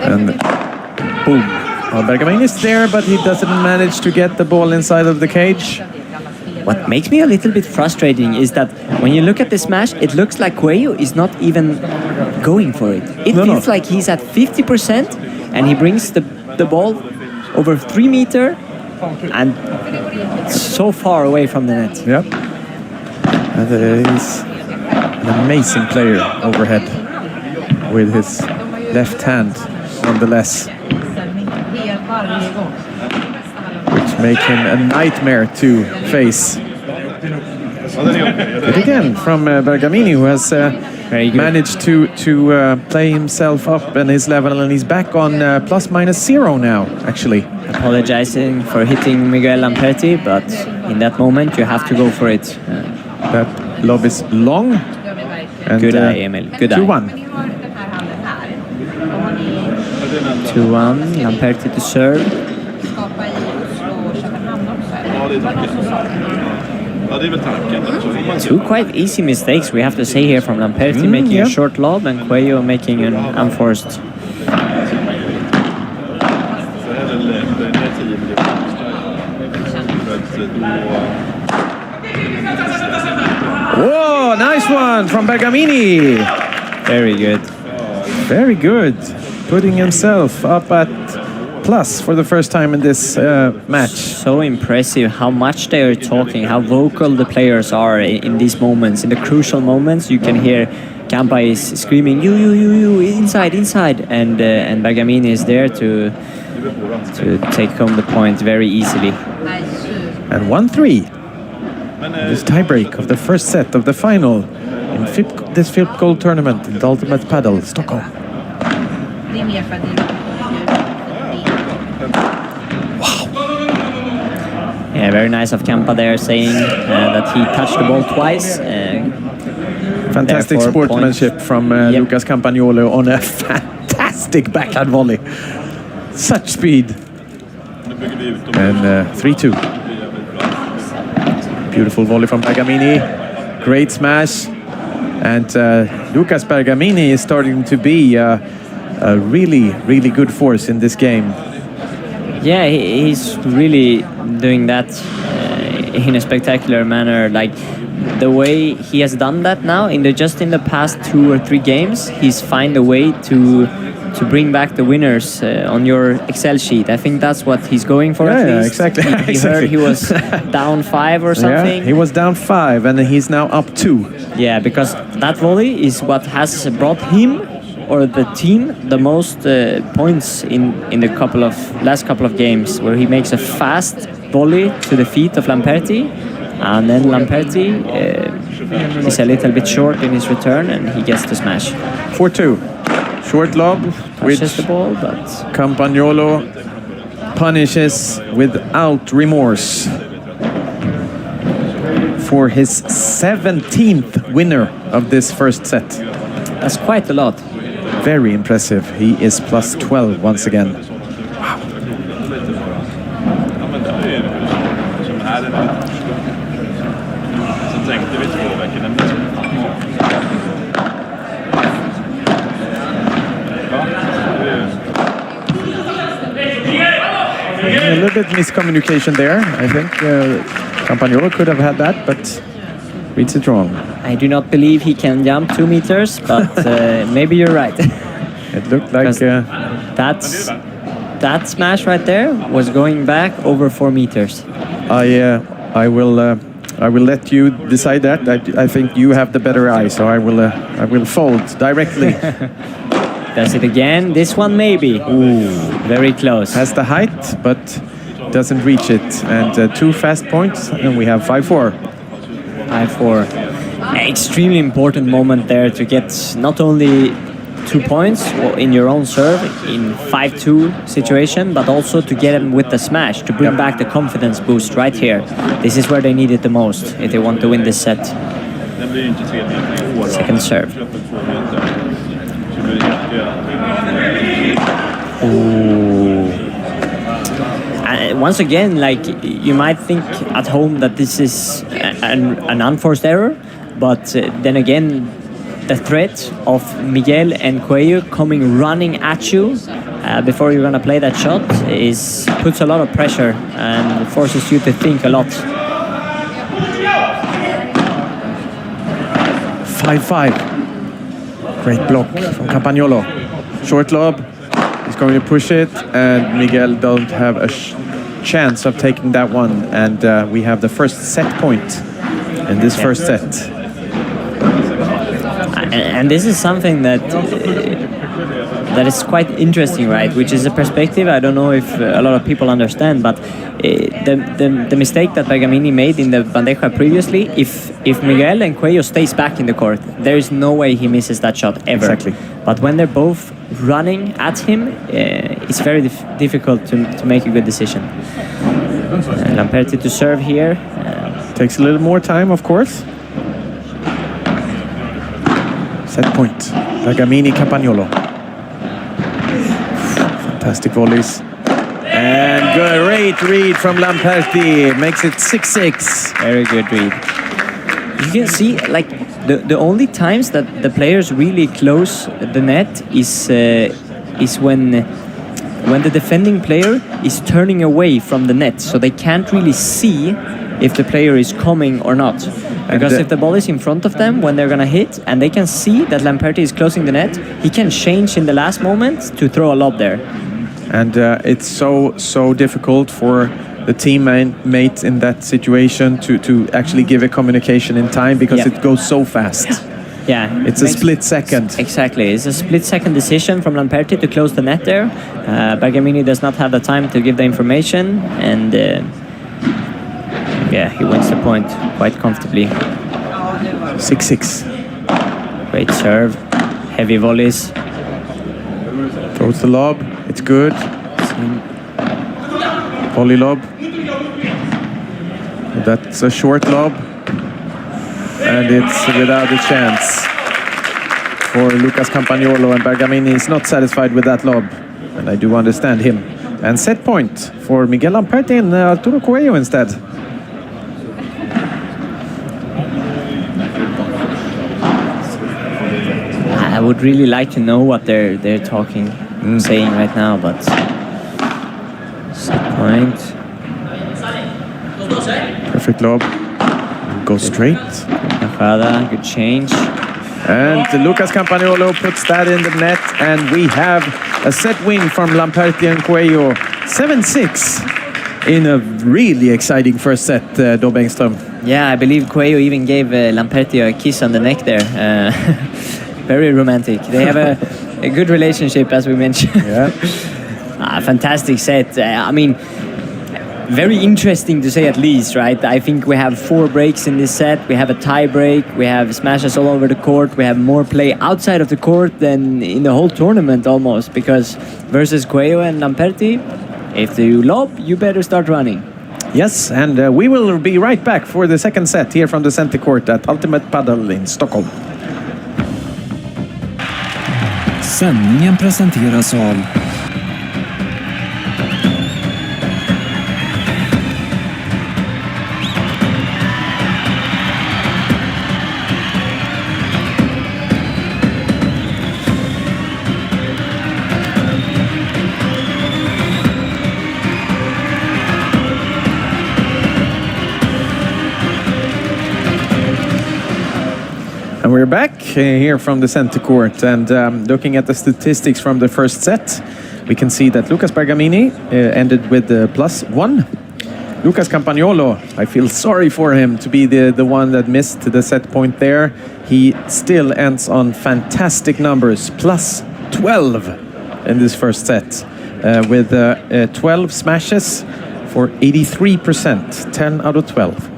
And boom. Well, Bergamini is there, but he doesn't manage to get the ball inside of the cage. What makes me a little bit frustrating is that when you look at the smash, it looks like Coello is not even going for it. It feels like he's at 50%, and he brings the ball over 3 meters and so far away from the net. Yep. And he's an amazing player overhead with his left hand, nonetheless, which make him a nightmare to face. But again, from Bergamini, who has managed to play himself up in his level, and he's back on ±0 now, actually. Apologizing for hitting Miguel Lamperti, but in that moment you have to go for it. That lob is long. And, good eye, Emil. Good eye. 2-1. 2-1. Lamperti to serve. Two quite easy mistakes, we have to say, here from Lamperti, making a short lob and Coello making an unforced. Whoa, nice one from Bergamini. Very good. Very good. Putting himself up at plus for the first time in this match. So impressive how much they are talking, how vocal the players are in these moments. In the crucial moments, you can hear Campa is screaming, you, inside, and Bergamini is there to take home the point very easily. And 1-3. This tiebreak of the first set of the final in this FIP Gold tournament in the Ultimate Padel, Stockholm. Yeah, very nice of Campa there, saying that he touched the ball twice. Fantastic sportsmanship from Lucas Campagnolo on a fantastic backhand volley. Such speed. And 3-2. Beautiful volley from Bergamini. Great smash. And Lucas Bergamini is starting to be a really, really good force in this game. Yeah, he's really doing that in a spectacular manner. Like the way he has done that now, just in the past 2 or 3 games, he's found a way to bring back the winners on your Excel sheet. I think that's what he's going for. At least. Exactly. He heard he was down 5 or something. Yeah, he was down 5 and he's now up 2. Yeah, because that volley is what has brought him or the team the most points in the last couple of games, where he makes a fast volley to the feet of Lamperti, and then Lamperti is a little bit short in his return and he gets the smash. 4-2. Short lob, which the ball, but Campagnolo punishes without remorse for his 17th winner of this first set. That's quite a lot. Very impressive. He is plus 12 once again. Wow. A little bit miscommunication there. I think Campagnolo could have had that, but reads it wrong. I do not believe he can jump 2 meters, but maybe you're right. It looked like that smash right there was going back over 4 meters. I will let you decide that. I think you have the better eye, so I will fold directly. Does it again? This one maybe. Ooh, very close. Has the height, but doesn't reach it. And 2 fast points, and we have 5-4. 5-4. Extremely important moment there to get not only 2 points in your own serve in 5-2 situation, but also to get them with the smash, to bring back the confidence boost right here. This is where they need it the most if they want to win this set. Second serve. Ooh. Once again, like, you might think at home that this is an unforced error, but then again, the threat of Miguel and Coello coming running at you before you're gonna play that shot puts a lot of pressure and forces you to think a lot. 5-5. Great block from Campagnolo. Short lob. He's going to push it, and Miguel don't have a chance of taking that one. And we have the first set point in this first set. And this is something that is quite interesting, right? Which is a perspective I don't know if a lot of people understand, but the mistake that Bergamini made in the bandeja previously, if Miguel and Coello stays back in the court, there is no way he misses that shot ever. Exactly. But when they're both running at him, it's very difficult to make a good decision. Lamperti to serve here. Takes a little more time, of course. Set point. Bergamini Campagnolo. Fantastic volleys. And great read from Lamperti. Makes it 6-6. Very good read. You can see, like, the only times that the players really close the net is when the defending player is turning away from the net, so they can't really see if the player is coming or not. Because if the ball is in front of them when they're gonna hit, and they can see that Lamperti is closing the net, he can change in the last moment to throw a lob there. And it's so difficult for the teammate in that situation to actually give a communication in time, because it goes so fast. Yeah, it's a split second. Exactly, it's a split-second decision from Lamperti to close the net there. Bergamini does not have the time to give the information, and yeah, he wins the point quite comfortably. 6-6. Great serve, heavy volleys. Throws the lob, it's good. Volley lob. That's a short lob. And it's without a chance for Lucas Campagnolo, and Bergamini is not satisfied with that lob. And I do understand him. And set point for Miguel Lamperti and Arturo Coello instead. I would really like to know what they're saying right now, but set point. Perfect lob. Go straight. Jugada, good change. And Lucas Campagnolo puts that in the net, and we have a set win from Lamperti and Coello. 7-6 in a really exciting first set, Dob Engström. Yeah, I believe Coello even gave Lamperti a kiss on the neck there. Very romantic. They have a good relationship, as we mentioned. Yeah. Fantastic set. I mean, very interesting to say at least, right? I think we have 4 breaks in this set. We have a tie break. We have smashes all over the court. We have more play outside of the court than in the whole tournament almost, because versus Coello and Lamperti, if you lob, you better start running. Yes, and we will be right back for the second set here from the center court at Ultimate Padel in Stockholm. Sändningen presenteras av And we're back here from the center court, and looking at the statistics from the first set, we can see that Lucas Bergamini ended with +1. Lucas Campagnolo, I feel sorry for him to be the one that missed the set point there. He still ends on fantastic numbers, +12 in this first set, with 12 smashes for 83%, 10 out of 12.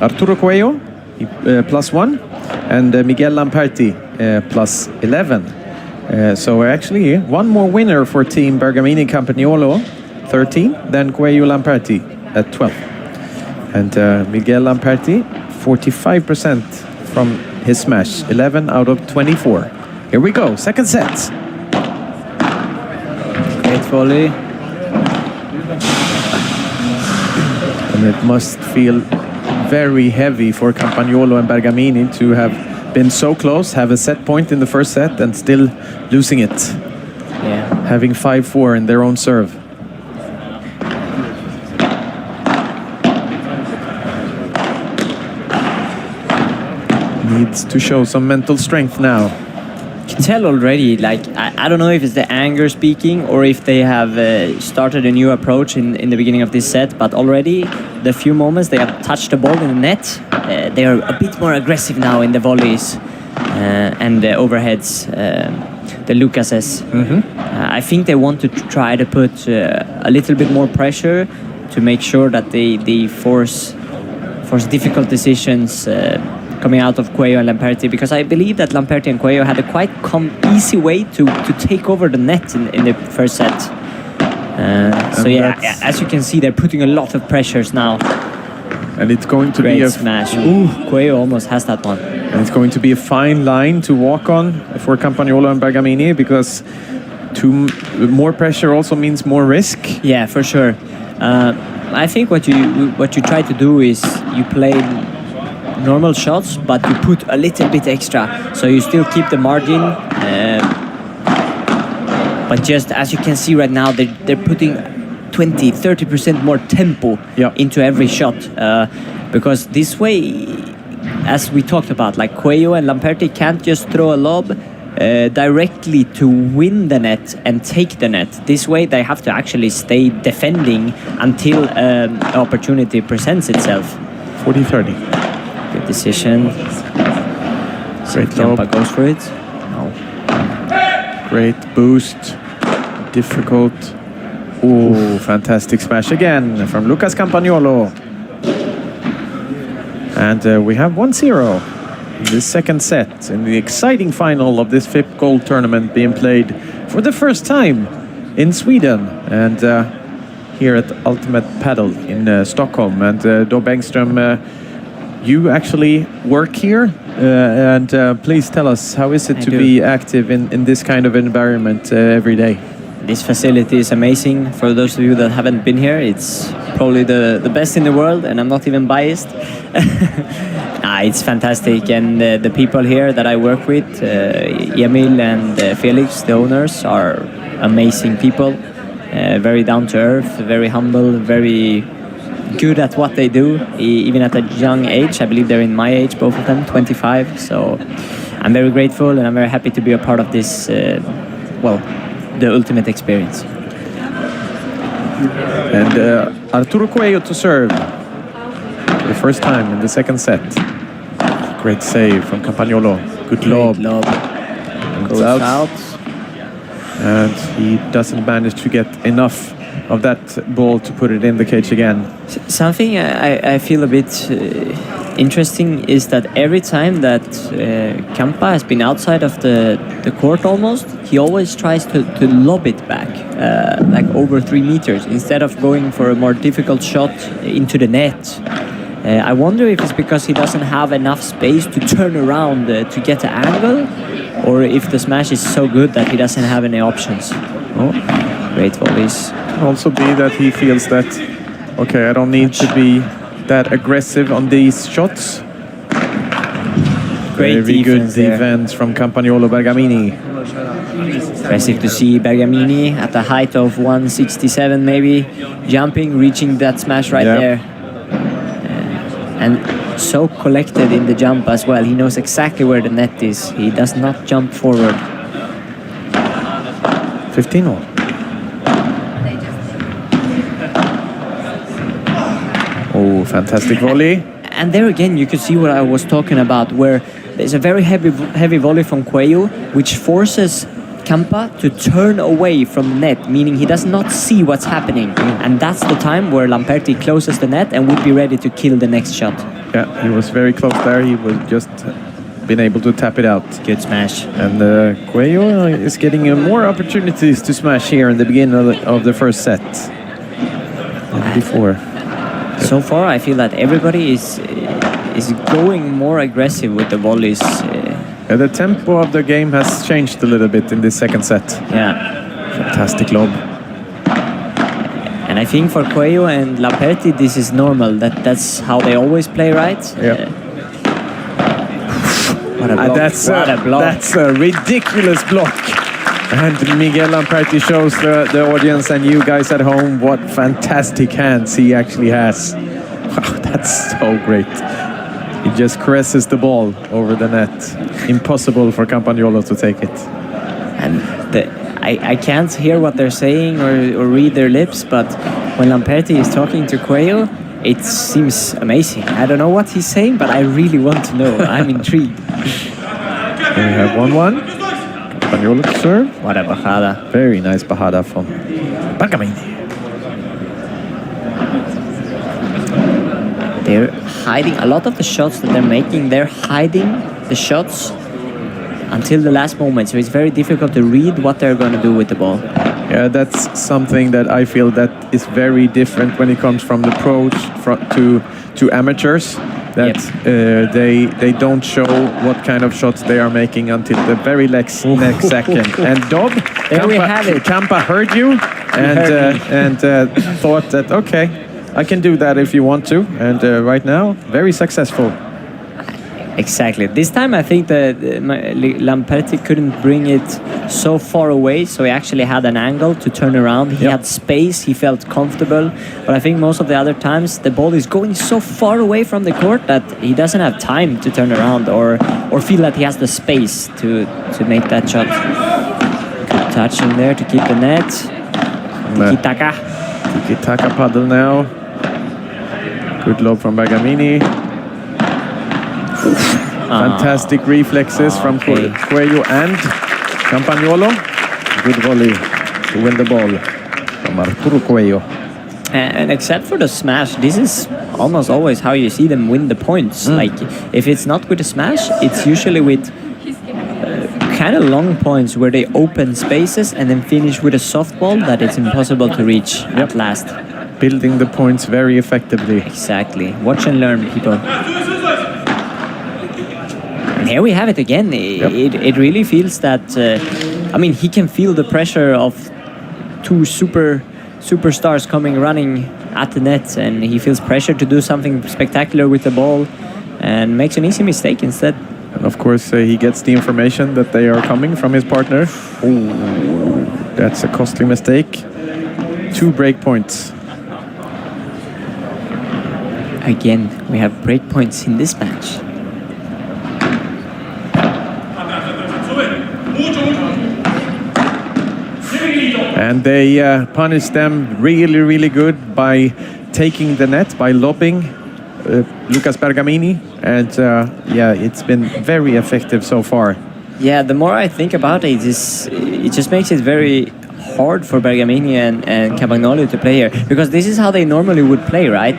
Arturo Coello, +1. And Miguel Lamperti, +11. So actually, one more winner for Team Bergamini-Campagnolo, 13, then Coello Lamperti at 12. And Miguel Lamperti, 45% from his smash, 11 out of 24. Here we go, second set. Great volley. And it must feel very heavy for Campagnolo and Bergamini to have been so close, have a set point in the first set and still losing it. Yeah. Having 5-4 in their own serve. Needs to show some mental strength now. You can tell already, like, I don't know if it's the anger speaking or if they have started a new approach in the beginning of this set, but already the few moments they have touched the ball in the net, they are a bit more aggressive now in the volleys and the overheads, the Lucases. I think they want to try to put a little bit more pressure to make sure that they force difficult decisions coming out of Coello and Lamperti, because I believe that Lamperti and Coello had a quite easy way to take over the net in the first set. So yeah, as you can see, they're putting a lot of pressures now. And it's going to Great be a smash. Ooh, Coello almost has that one. And it's going to be a fine line to walk on for Campagnolo and Bergamini, because more pressure also means more risk. Yeah, for sure. I think what you try to do is you play normal shots, but you put a little bit extra, so you still keep the margin. But just as you can see right now, they're putting 20-30% more tempo into every shot, because this way, as we talked about, like Coello and Lamperti can't just throw a lob directly to win the net and take the net. This way they have to actually stay defending until an opportunity presents itself. 40-30. Good decision. Great Campa lob. goes for it. No. Great boost. Difficult. Oh, fantastic smash again from Lucas Campagnolo. And we have 1-0 in the second set in the exciting final of this FIP Gold tournament being played for the first time in Sweden and here at Ultimate Padel in Stockholm. And Dob Engström, you actually work here, and please tell us, how is it to be active in this kind of environment every day? This facility is amazing. For those of you that haven't been here, it's probably the best in the world, and I'm not even biased. It's fantastic, and the people here that I work with, Emil and Felix, the owners, are amazing people. Very down to earth, very humble, very good at what they do, even at a young age. I believe they're in my age, both of them, 25. So I'm very grateful, and I'm very happy to be a part of this, the ultimate experience. And Arturo Coello to serve for the first time in the second set. Great save from Campagnolo. Good lob. Goes out. And he doesn't manage to get enough of that ball to put it in the cage again. Something I feel a bit interesting is that every time that Campa has been outside of the court almost, he always tries to lob it back, like over 3 meters, instead of going for a more difficult shot into the net. I wonder if it's because he doesn't have enough space to turn around to get the angle, or if the smash is so good that he doesn't have any options. Oh, great volleys. Can also be that he feels that, okay, I don't need to be that aggressive on these shots. Great Very good there. defense from Campagnolo Bergamini. Impressive to see Bergamini at the height of 167 maybe, jumping, reaching that smash right there. And so collected in the jump as well. He knows exactly where the net is. He does not jump forward. 15-all. Oh, fantastic volley. And there again, you could see what I was talking about, where there's a very heavy volley from Coello, which forces Campa to turn away from the net, meaning he does not see what's happening. And that's the time where Lamperti closes the net and would be ready to kill the next shot. Yeah, he was very close there. He was just been able to tap it out. Good smash. And Coello is getting more opportunities to smash here in the beginning of the first set than before. So far, I feel that everybody is going more aggressive with the volleys. The tempo of the game has changed a little bit in this second set. Yeah. Fantastic lob. And I think for Coello and Lamperti, this is normal. That's how they always play, right? Yeah. What a block. That's a ridiculous block. And Miguel Lamperti shows the audience and you guys at home what fantastic hands he actually has. Wow, that's so great. He just caresses the ball over the net. Impossible for Campagnolo to take it. And I can't hear what they're saying or read their lips, but when Lamperti is talking to Coello, it seems amazing. I don't know what he's saying, but I really want to know. I'm intrigued. We have 1-1. Campagnolo to serve. What a bajada. Very nice bajada from Bergamini. They're hiding a lot of the shots that they're making. They're hiding the shots until the last moment, so it's very difficult to read what they're going to do with the ball. Yeah, that's something that I feel that is very different when it comes from the pros to amateurs. that they don't show what kind of shots they are making until the very next second. And Dob, There we have it. Kampa heard you and thought that, okay, I can do that if you want to. And right now, very successful. Exactly. This time I think that Lamperti couldn't bring it so far away, so he actually had an angle to turn around. He had space, he felt comfortable. But I think most of the other times the ball is going so far away from the court that he doesn't have time to turn around or feel that he has the space to make that shot. Good touch in there to keep the net. Tiki-taka. Tiki-taka paddle now. Good lob from Bergamini. Fantastic reflexes from Coello and Campagnolo. Good volley to win the ball from Arturo Coello. And except for the smash, this is almost always how you see them win the points. Like, if it's not with a smash, it's usually with kind of long points where they open spaces and then finish with a softball that it's impossible to reach at last. Building the points very effectively. Exactly. Watch and learn, people. And here we have it again. It really feels that, I mean, he can feel the pressure of two superstars running at the net, and he feels pressure to do something spectacular with the ball and makes an easy mistake instead. And of course, he gets the information that they are coming from his partner. Ooh, that's a costly mistake. 2 break points. Again, we have break points in this match. And they punish them really, really good by taking the net, by lobbing Lucas Bergamini. And yeah, it's been very effective so far. Yeah, the more I think about it, it just makes it very hard for Bergamini and Campagnolo to play here, because this is how they normally would play, right?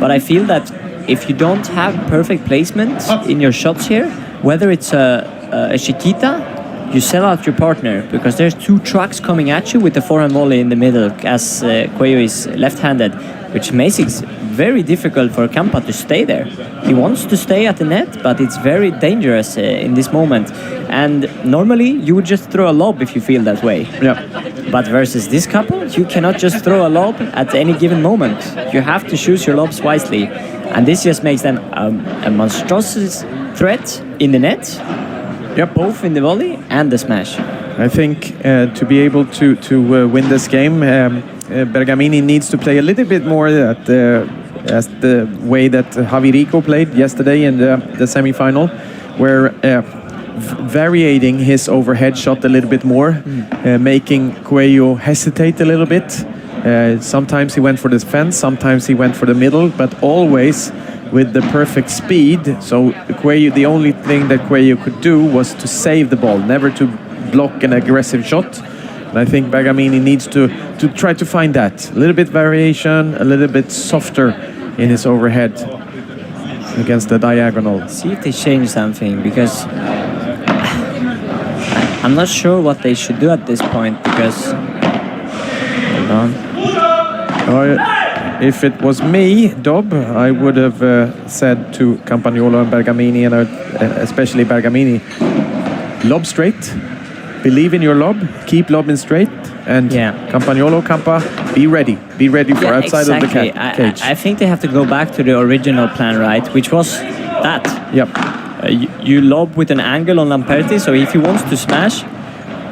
But I feel that if you don't have perfect placement in your shots here, whether it's a Chiquita, you sell out your partner, because there's 2 trucks coming at you with the forehand volley in the middle, as Coello is left-handed, which makes it very difficult for Campa to stay there. He wants to stay at the net, but it's very dangerous in this moment. And normally you would just throw a lob if you feel that way. Yeah. But versus this couple, you cannot just throw a lob at any given moment. You have to choose your lobs wisely. And this just makes them a monstrous threat in the net, both in the volley and the smash. I think to be able to win this game, Bergamini needs to play a little bit more as the way that Javirico played yesterday in the semi-final, where varying his overhead shot a little bit more, making Coello hesitate a little bit. Sometimes he went for the fence, sometimes he went for the middle, but always with the perfect speed. So Coello, the only thing that Coello could do was to save the ball, never to block an aggressive shot. And I think Bergamini needs to try to find that. A little bit variation, a little bit softer in his overhead against the diagonal. See if they change something, because I'm not sure what they should do at this point, because... Hold on. If it was me, Dob, I would have said to Campagnolo and Bergamini, and especially Bergamini, lob straight, believe in your lob, keep lobbing straight, and Campagnolo, Campa, be ready for outside of the cage. I think they have to go back to the original plan, right? Which was that. Yep. You lob with an angle on Lamperti, so if he wants to smash,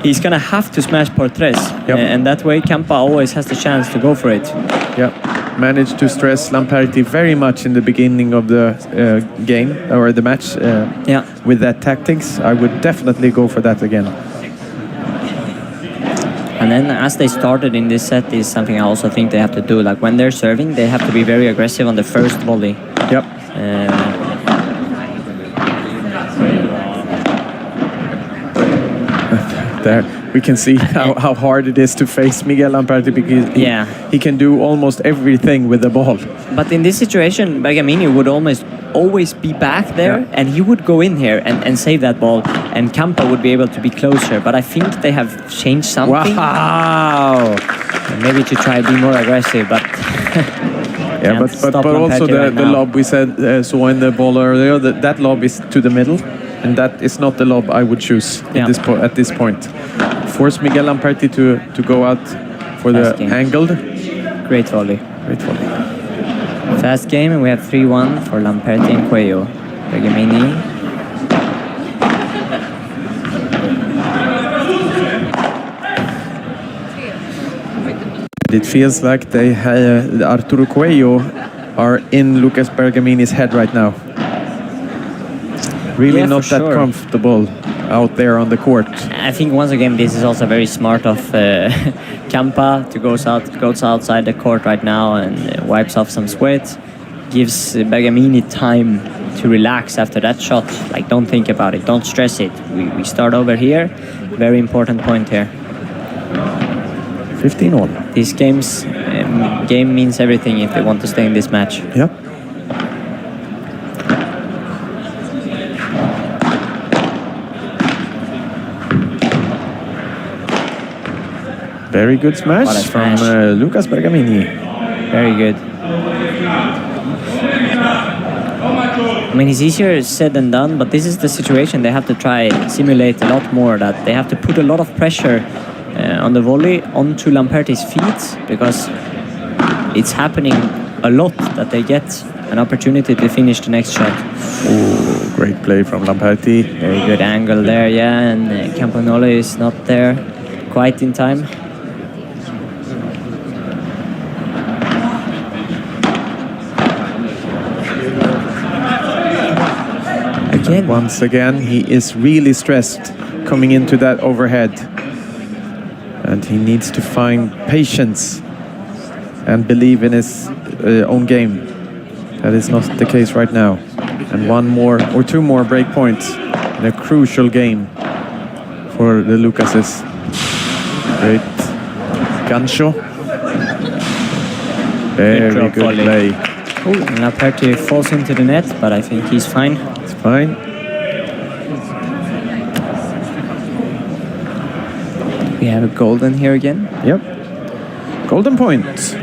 he's gonna have to smash por tres, and that way Campa always has the chance to go for it. Yep. Managed to stress Lamperti very much in the beginning of the game or the match. With that tactics, I would definitely go for that again. And then as they started in this set is something I also think they have to do. Like when they're serving, they have to be very aggressive on the first volley. Yep. There we can see how hard it is to face Miguel Lamperti, because he can do almost everything with the ball. But in this situation, Bergamini would almost always be back there, and he would go in here and save that ball, and Campa would be able to be closer. But I think they have changed something. Wow! Maybe to try to be more aggressive, but Yeah, but also the lob we saw in the ball earlier, that lob is to the middle, and that is not the lob I would choose at this point. Force Miguel Lamperti to go out for the angled. Great volley. Great volley. Fast game, and we have 3-1 for Lamperti and Coello. Bergamini. It feels like they Arturo Coello are in Lucas Bergamini's head right now. Really not that comfortable out there on the court. I think once again this is also very smart of Campa to goes outside the court right now and wipes off some sweat. Gives Bergamini time to relax after that shot. Like, don't think about it, don't stress it. We start over here. Very important point here. 15-all. This game means everything if they want to stay in this match. Yep. Very good smash from Lucas Bergamini. Very good. I mean, it's easier said than done, but this is the situation. They have to try simulate a lot more. That they have to put a lot of pressure on the volley onto Lamperti's feet, because it's happening a lot that they get an opportunity to finish the next shot. Oh, great play from Lamperti. Very good angle there, yeah, and Campagnolo is not there quite in time. Once again, he is really stressed coming into that overhead. And he needs to find patience and believe in his own game. That is not the case right now. And one more or two more break points in a crucial game for the Lucases. Great gancho. Very good play. Lamperti falls into the net, but I think he's fine. It's fine. We have a golden here again. Yep. Golden point.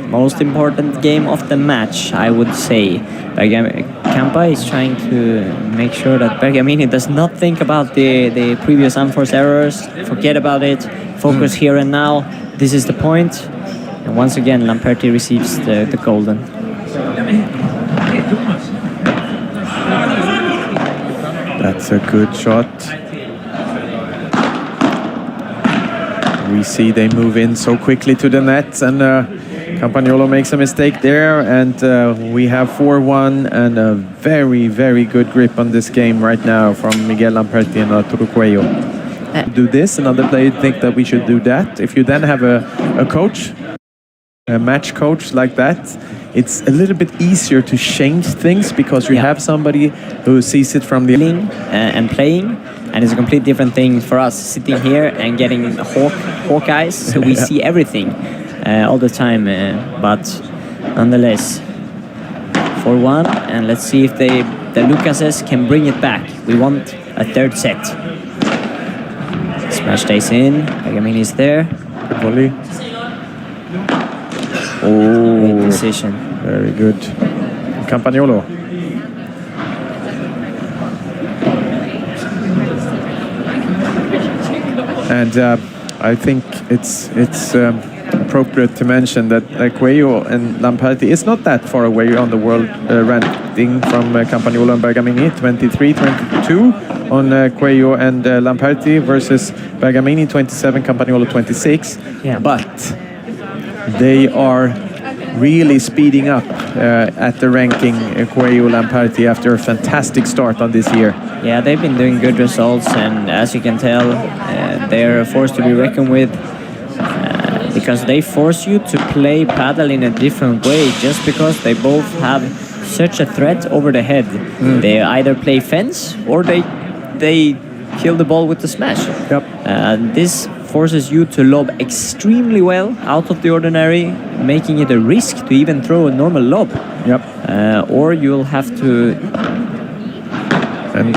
Most important game of the match, I would say. Campa is trying to make sure that Bergamini does not think about the previous unforced errors. Forget about it. Focus here and now. This is the point. And once again, Lamperti receives the golden. That's a good shot. We see they move in so quickly to the net, and Campagnolo makes a mistake there, and we have 4-1 and a very, very good grip on this game right now from Miguel Lamperti and Arturo Coello. Do this, another player think that we should do that. If you then have a coach, a match coach like that, it's a little bit easier to change things because you have somebody who sees it from the and playing, and it's a complete different thing for us sitting here and getting hawk eyes, so we see everything all the time. But nonetheless, 4-1, and let's see if the Lucases can bring it back. We want a third set. Smash stays in. Bergamini is there. Volley. Great decision. Very good. Campagnolo. And I think it's appropriate to mention that Coello and Lamperti is not that far away on the world ranking from Campagnolo and Bergamini. 23-22 on Coello and Lamperti versus Bergamini, 27, Campagnolo 26. Yeah. But they are really speeding up at the ranking, Coello Lamperti, after a fantastic start on this year. Yeah, they've been doing good results, and as you can tell, they're a force to be reckoned with, because they force you to play Padel in a different way, just because they both have such a threat over the head. They either play fence or they kill the ball with the smash. Yep. This forces you to lob extremely well, out of the ordinary, making it a risk to even throw a normal lob. Yep. Or you'll have to... And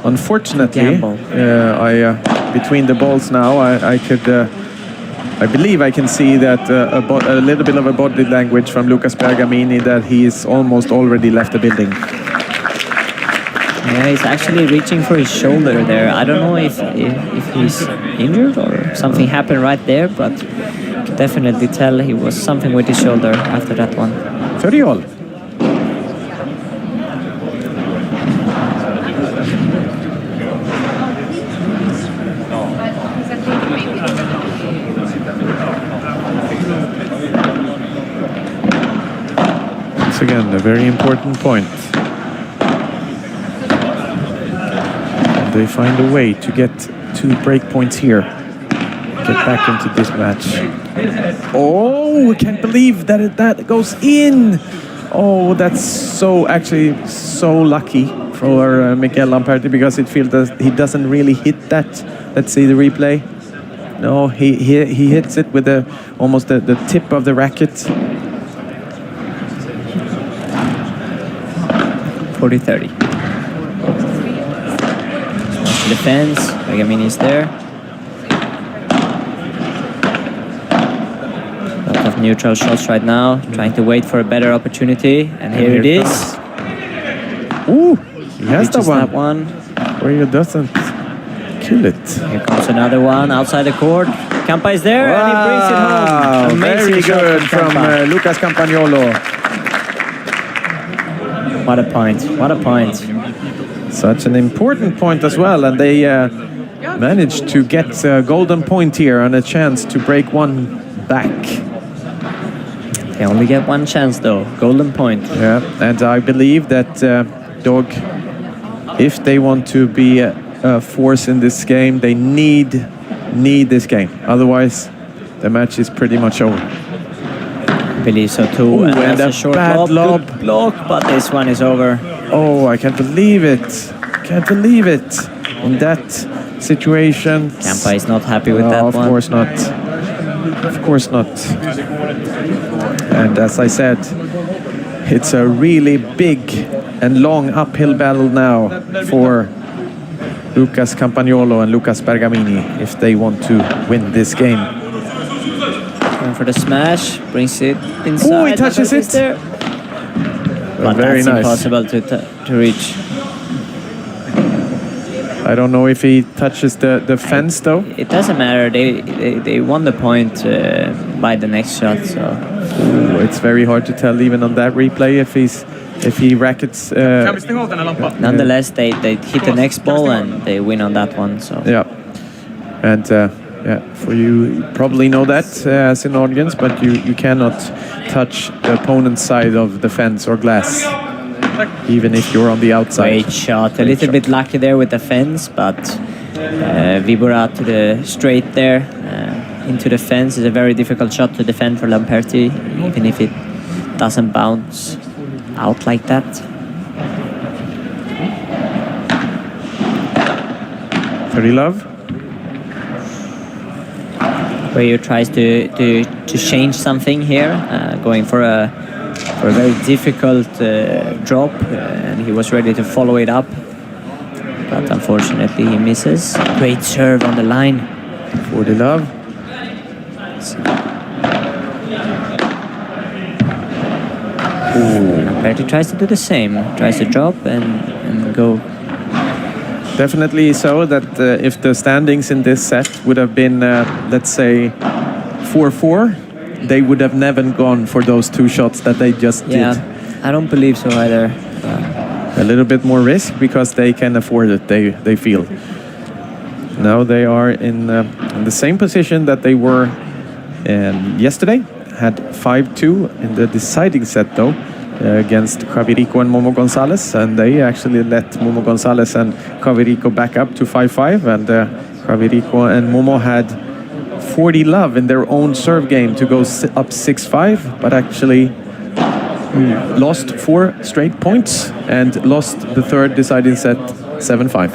unfortunately, between the balls now, I could I believe I can see that a little bit of a body language from Lucas Bergamini that he is almost already left the building. Yeah, he's actually reaching for his shoulder there. I don't know if he's injured or something happened right there, but you can definitely tell he was something with his shoulder after that one. 30 all. Once again, a very important point. They find a way to get 2 break points here. Get back into this match. Oh, I can't believe that that goes in. Oh, that's actually so lucky for Miguel Lamperti, because it feels that he doesn't really hit that. Let's see the replay. No, he hits it with almost the tip of the racket. 40-30. Defense, Bergamini is there. Lot of neutral shots right now, trying to wait for a better opportunity, and here it is. Ooh, he has that one. Where he doesn't kill it. Here comes another one outside the court. Campa is there, and he brings it home. Amazing very good from Lucas Campagnolo. What a point, what a point. Such an important point as well, and they managed to get a golden point here and a chance to break one back. They only get one chance though, golden point. Yeah, and I believe that Dog, if they want to be a force in this game, they need this game. Otherwise, the match is pretty much over. I believe so too. Ooh, and that's a a short bad lob. Good block, but this one is over. Oh, I can't believe it. Can't believe it. In that situation. Campa is not happy with that one. Of course not. Of course not. And as I said, it's a really big and long uphill battle now for Lucas Campagnolo and Lucas Bergamini if they want to win this game. Going for the smash, brings it inside. Oh, he touches it. There. But very that's nice. impossible to reach. I don't know if he touches the fence though. It doesn't matter. They won the point by the next shot. So Ooh, it's very hard to tell even on that replay if he rackets. nonetheless, they hit the next ball and they win on that one. So Yeah, and yeah, for you probably know that as an audience, but you cannot touch the opponent's side of the fence or glass, even if you're on the outside. great shot. A little bit lucky there with the fence, but Vibora to the straight there into the fence is a very difficult shot to defend for Lamperti, even if it doesn't bounce out like that. Very love. Where tries to change something here, going for a very difficult drop, and he was ready to follow it up, but unfortunately he misses. Great serve on the line. For the love. Lamperti tries to do the same, tries to drop and go. Definitely so that if the standings in this set would have been, let's say, 4-4, they would have never gone for those 2 shots that they just did. I don't believe so either. A little bit more risk because they can afford it, they feel. Now they are in the same position that they were yesterday. Had 5-2 in the deciding set though, against Javirico and Momo Gonzalez, and they actually let Momo Gonzalez and Javirico back up to 5-5, and Javirico and Momo had 40 love in their own serve game to go up 6-5, but actually lost 4 straight points and lost the third deciding set 7-5.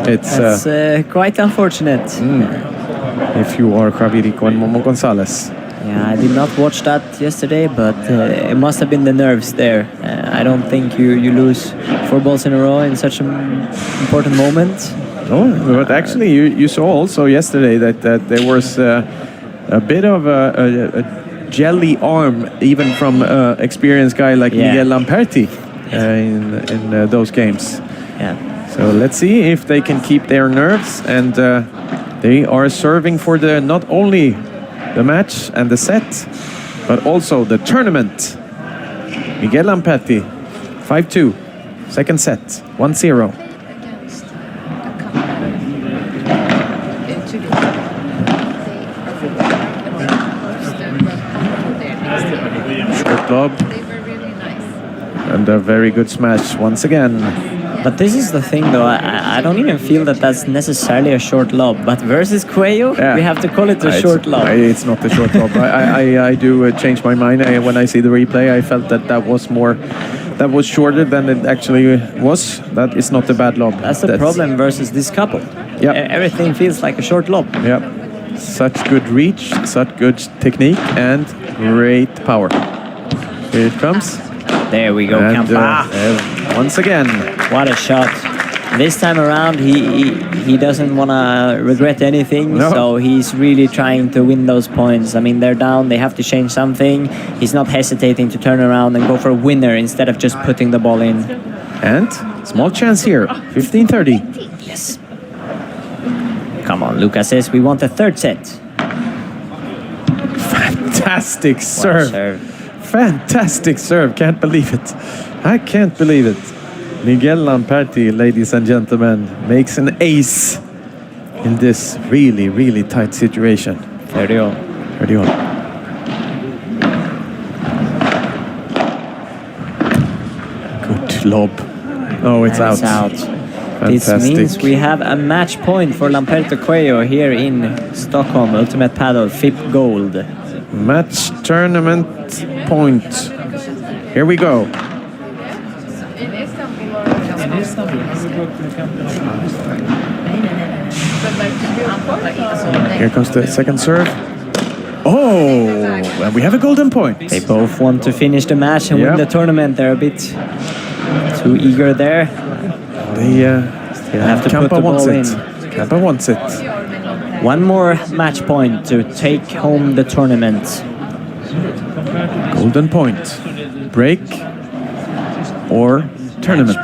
That's quite unfortunate. If you are Javirico and Momo Gonzalez. Yeah, I did not watch that yesterday, but it must have been the nerves there. I don't think you lose 4 balls in a row in such an important moment. No, but actually, you saw also yesterday that there was a bit of a jelly arm, even from an experienced guy like Miguel Lamperti in those games. Yeah. So let's see if they can keep their nerves, and they are serving for not only the match and the set, but also the tournament. Miguel Lamperti, 5-2, second set, 1-0. Short lob. And a very good smash once again. But this is the thing, though. I don't even feel that that's necessarily a short lob. But versus Coello, we have to call it a short lob. It's not a short lob. I do change my mind. When I see the replay, I felt that was more, that was shorter than it actually was. That is not a bad lob. That's the problem versus this couple. Yeah. Everything feels like a short lob. Yeah. Such good reach, such good technique, and great power. Here it comes. There we go, And, Campa. once again. What a shot. This time around, he doesn't want to regret anything, so he's really trying to win those points. I mean, they're down, they have to change something. He's not hesitating to turn around and go for a winner instead of just putting the ball in. And small chance here, 15-30. Yes. Come on, Lucas says we want a third set. Fantastic serve. Serve. Fantastic serve. Can't believe it. I can't believe it. Miguel Lamperti, ladies and gentlemen, makes an ace in this really, really tight situation. 30-all. 30-all. Good lob. Oh, it's out. It's out. Fantastic. This means we have a match point for Lamperti Coello here in Stockholm, Ultimate Padel, FIP Gold. Match tournament point. Here we go. Here comes the second serve. Oh, and we have a golden point. They both want to finish the match and win the tournament. They're a bit too eager there. They still have to put the ball in. Campa wants it. One more match point to take home the tournament. Golden point. Break or tournament.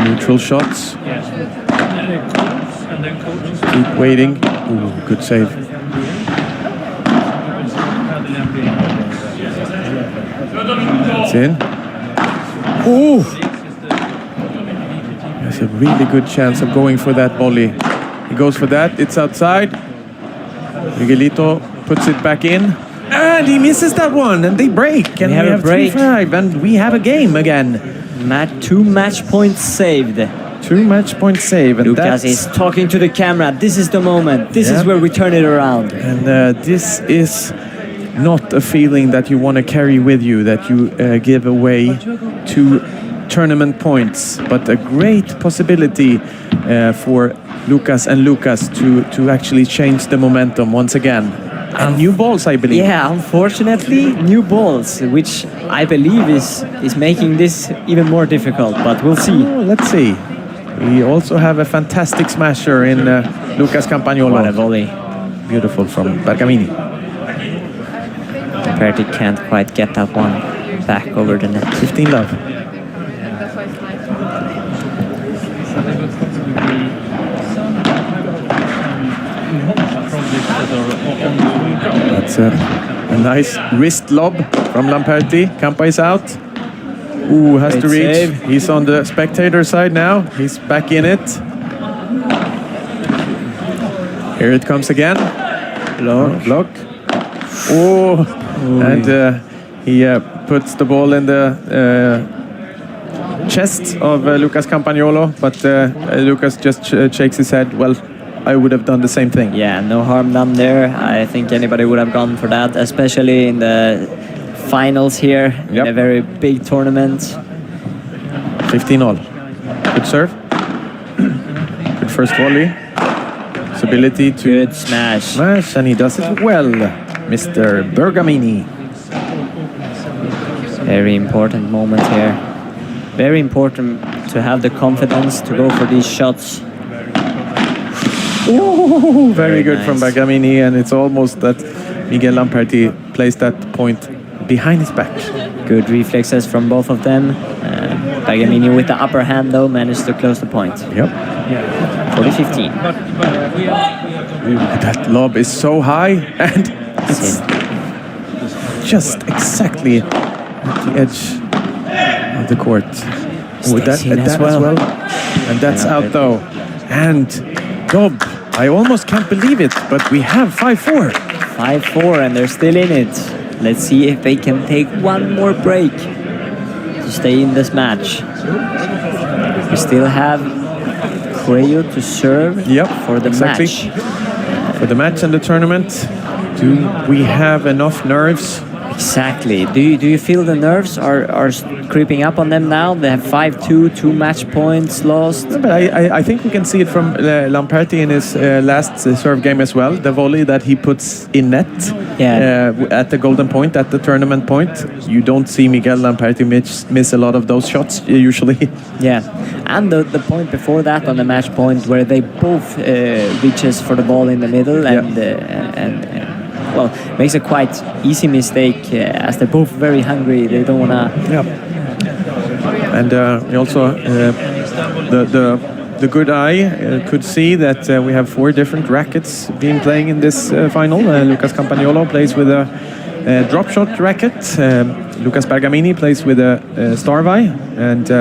Neutral shots. Keep waiting. Ooh, good save. It's in. Ooh! There's a really good chance of going for that volley. He goes for that. It's outside. Miguelito puts it back in. And he misses that one. And they break. And we have 3-5. And we have a game again. Two match points saved. 2 match points saved. And Lucas is talking to the camera. This is the moment. This is where we turn it around. And this is not a feeling that you want to carry with you, that you give away 2 tournament points, but a great possibility for Lucas and Lucas to actually change the momentum once again. And new balls, I believe. Yeah, unfortunately, new balls, which I believe is making this even more difficult, but we'll see. Oh, let's see. We also have a fantastic smasher in Lucas Campagnolo. What a volley. Beautiful from Bergamini. Lamperti can't quite get that one back over the net. 15 love. That's a nice wrist lob from Lamperti. Campa is out. Ooh, has to reach. Save. He's on the spectator side now. He's back in it. Here it comes again. Block. Oh, and he puts the ball in the chest of Lucas Campagnolo, but Lucas just shakes his head. Well, I would have done the same thing. Yeah, no harm done there. I think anybody would have gone for that, especially in the finals here, in a very big tournament. 15-all. Good serve. Good first volley. His ability to... Good smash. And he does it well, Mr. Bergamini. Very important moment here. Very important to have the confidence to go for these shots. Ooh, very good nice. from Bergamini, and it's almost that Miguel Lamperti placed that point behind his back. Good reflexes from both of them. Bergamini with the upper hand though managed to close the point. Yep. 40-15. That lob is so high, and it's just exactly at the edge of the court. Stays in as as well. well. And that's out though. And Dob, I almost can't believe it, but we have 5-4. 5-4 and they're still in it. Let's see if they can take one more break to stay in this match. We still have Coello to serve for the match. For the match and the tournament, do we have enough nerves? Exactly. Do you feel the nerves are creeping up on them now? They have 5-2, 2 match points lost. No, but I think we can see it from Lamperti in his last serve game as well. The volley that he puts in net at the golden point, at the tournament point. You don't see Miguel Lamperti miss a lot of those shots usually. Yeah, and the point before that on the match point where they both reaches for the ball in the middle and well, makes a quite easy mistake as they're both very hungry. They don't want to... Yeah. And also the good eye could see that we have 4 different rackets being playing in this final. Lucas Campagnolo plays with a drop shot racket. Lucas Bergamini plays with a Starvai. And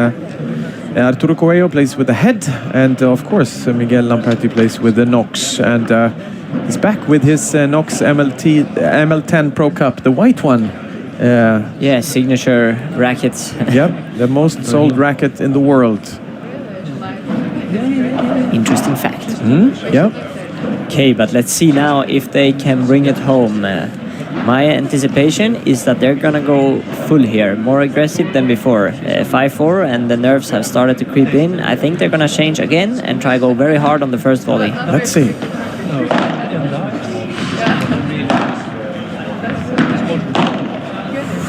Arturo Coello plays with the head. And of course, Miguel Lamperti plays with the Nox. And he's back with his Nox ML10 Pro Cup, the white one. Yeah, signature rackets. Yep, the most sold racket in the world. Interesting fact. Yeah. Okay, but let's see now if they can bring it home. My anticipation is that they're gonna go full here, more aggressive than before. 5-4, and the nerves have started to creep in. I think they're gonna change again and try go very hard on the first volley. Let's see.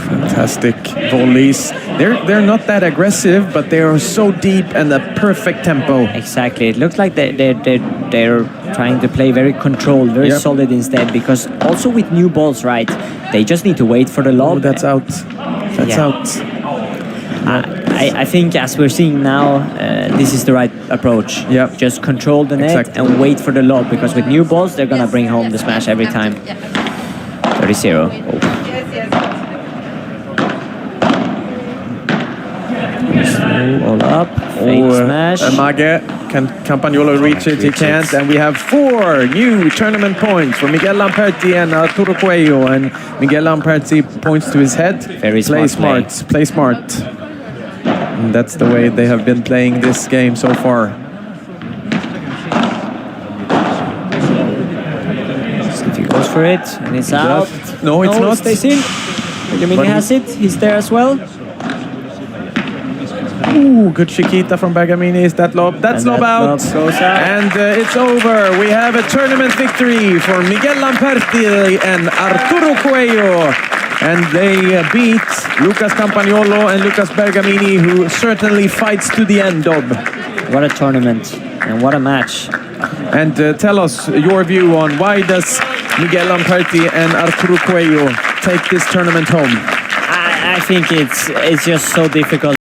Fantastic volleys. They're not that aggressive, but they are so deep and a perfect tempo. Exactly. It looks like they're trying to play very controlled, very solid instead. Because also with new balls, right? They just need to wait for the lob. Oh, that's out. That's out. I think as we're seeing now, this is the right approach. Yeah. Just control the net and wait for the lob. Because with new balls, they're gonna bring home the smash every time. 30-0. Oh. All up, fake smash. Mage, can Campagnolo reach it? He can't. And we have 4 new tournament points for Miguel Lamperti and Arturo Coello. And Miguel Lamperti points to his head. Very smart Play smart. And that's the way they have been playing this game so far. See if he goes for it, and it's out. No, it's not. It stays in. Bergamini has it. He's there as well. Ooh, good Chiquita from Bergamini. Is that lob? That's lob out. And it's over. We have a tournament victory for Miguel Lamperti and Arturo Coello. And they beat Lucas Campagnolo and Lucas Bergamini, who certainly fights to the end, Dob. What a tournament and what a match. And tell us your view on why does Miguel Lamperti and Arturo Coello take this tournament home? I think it's just so difficult.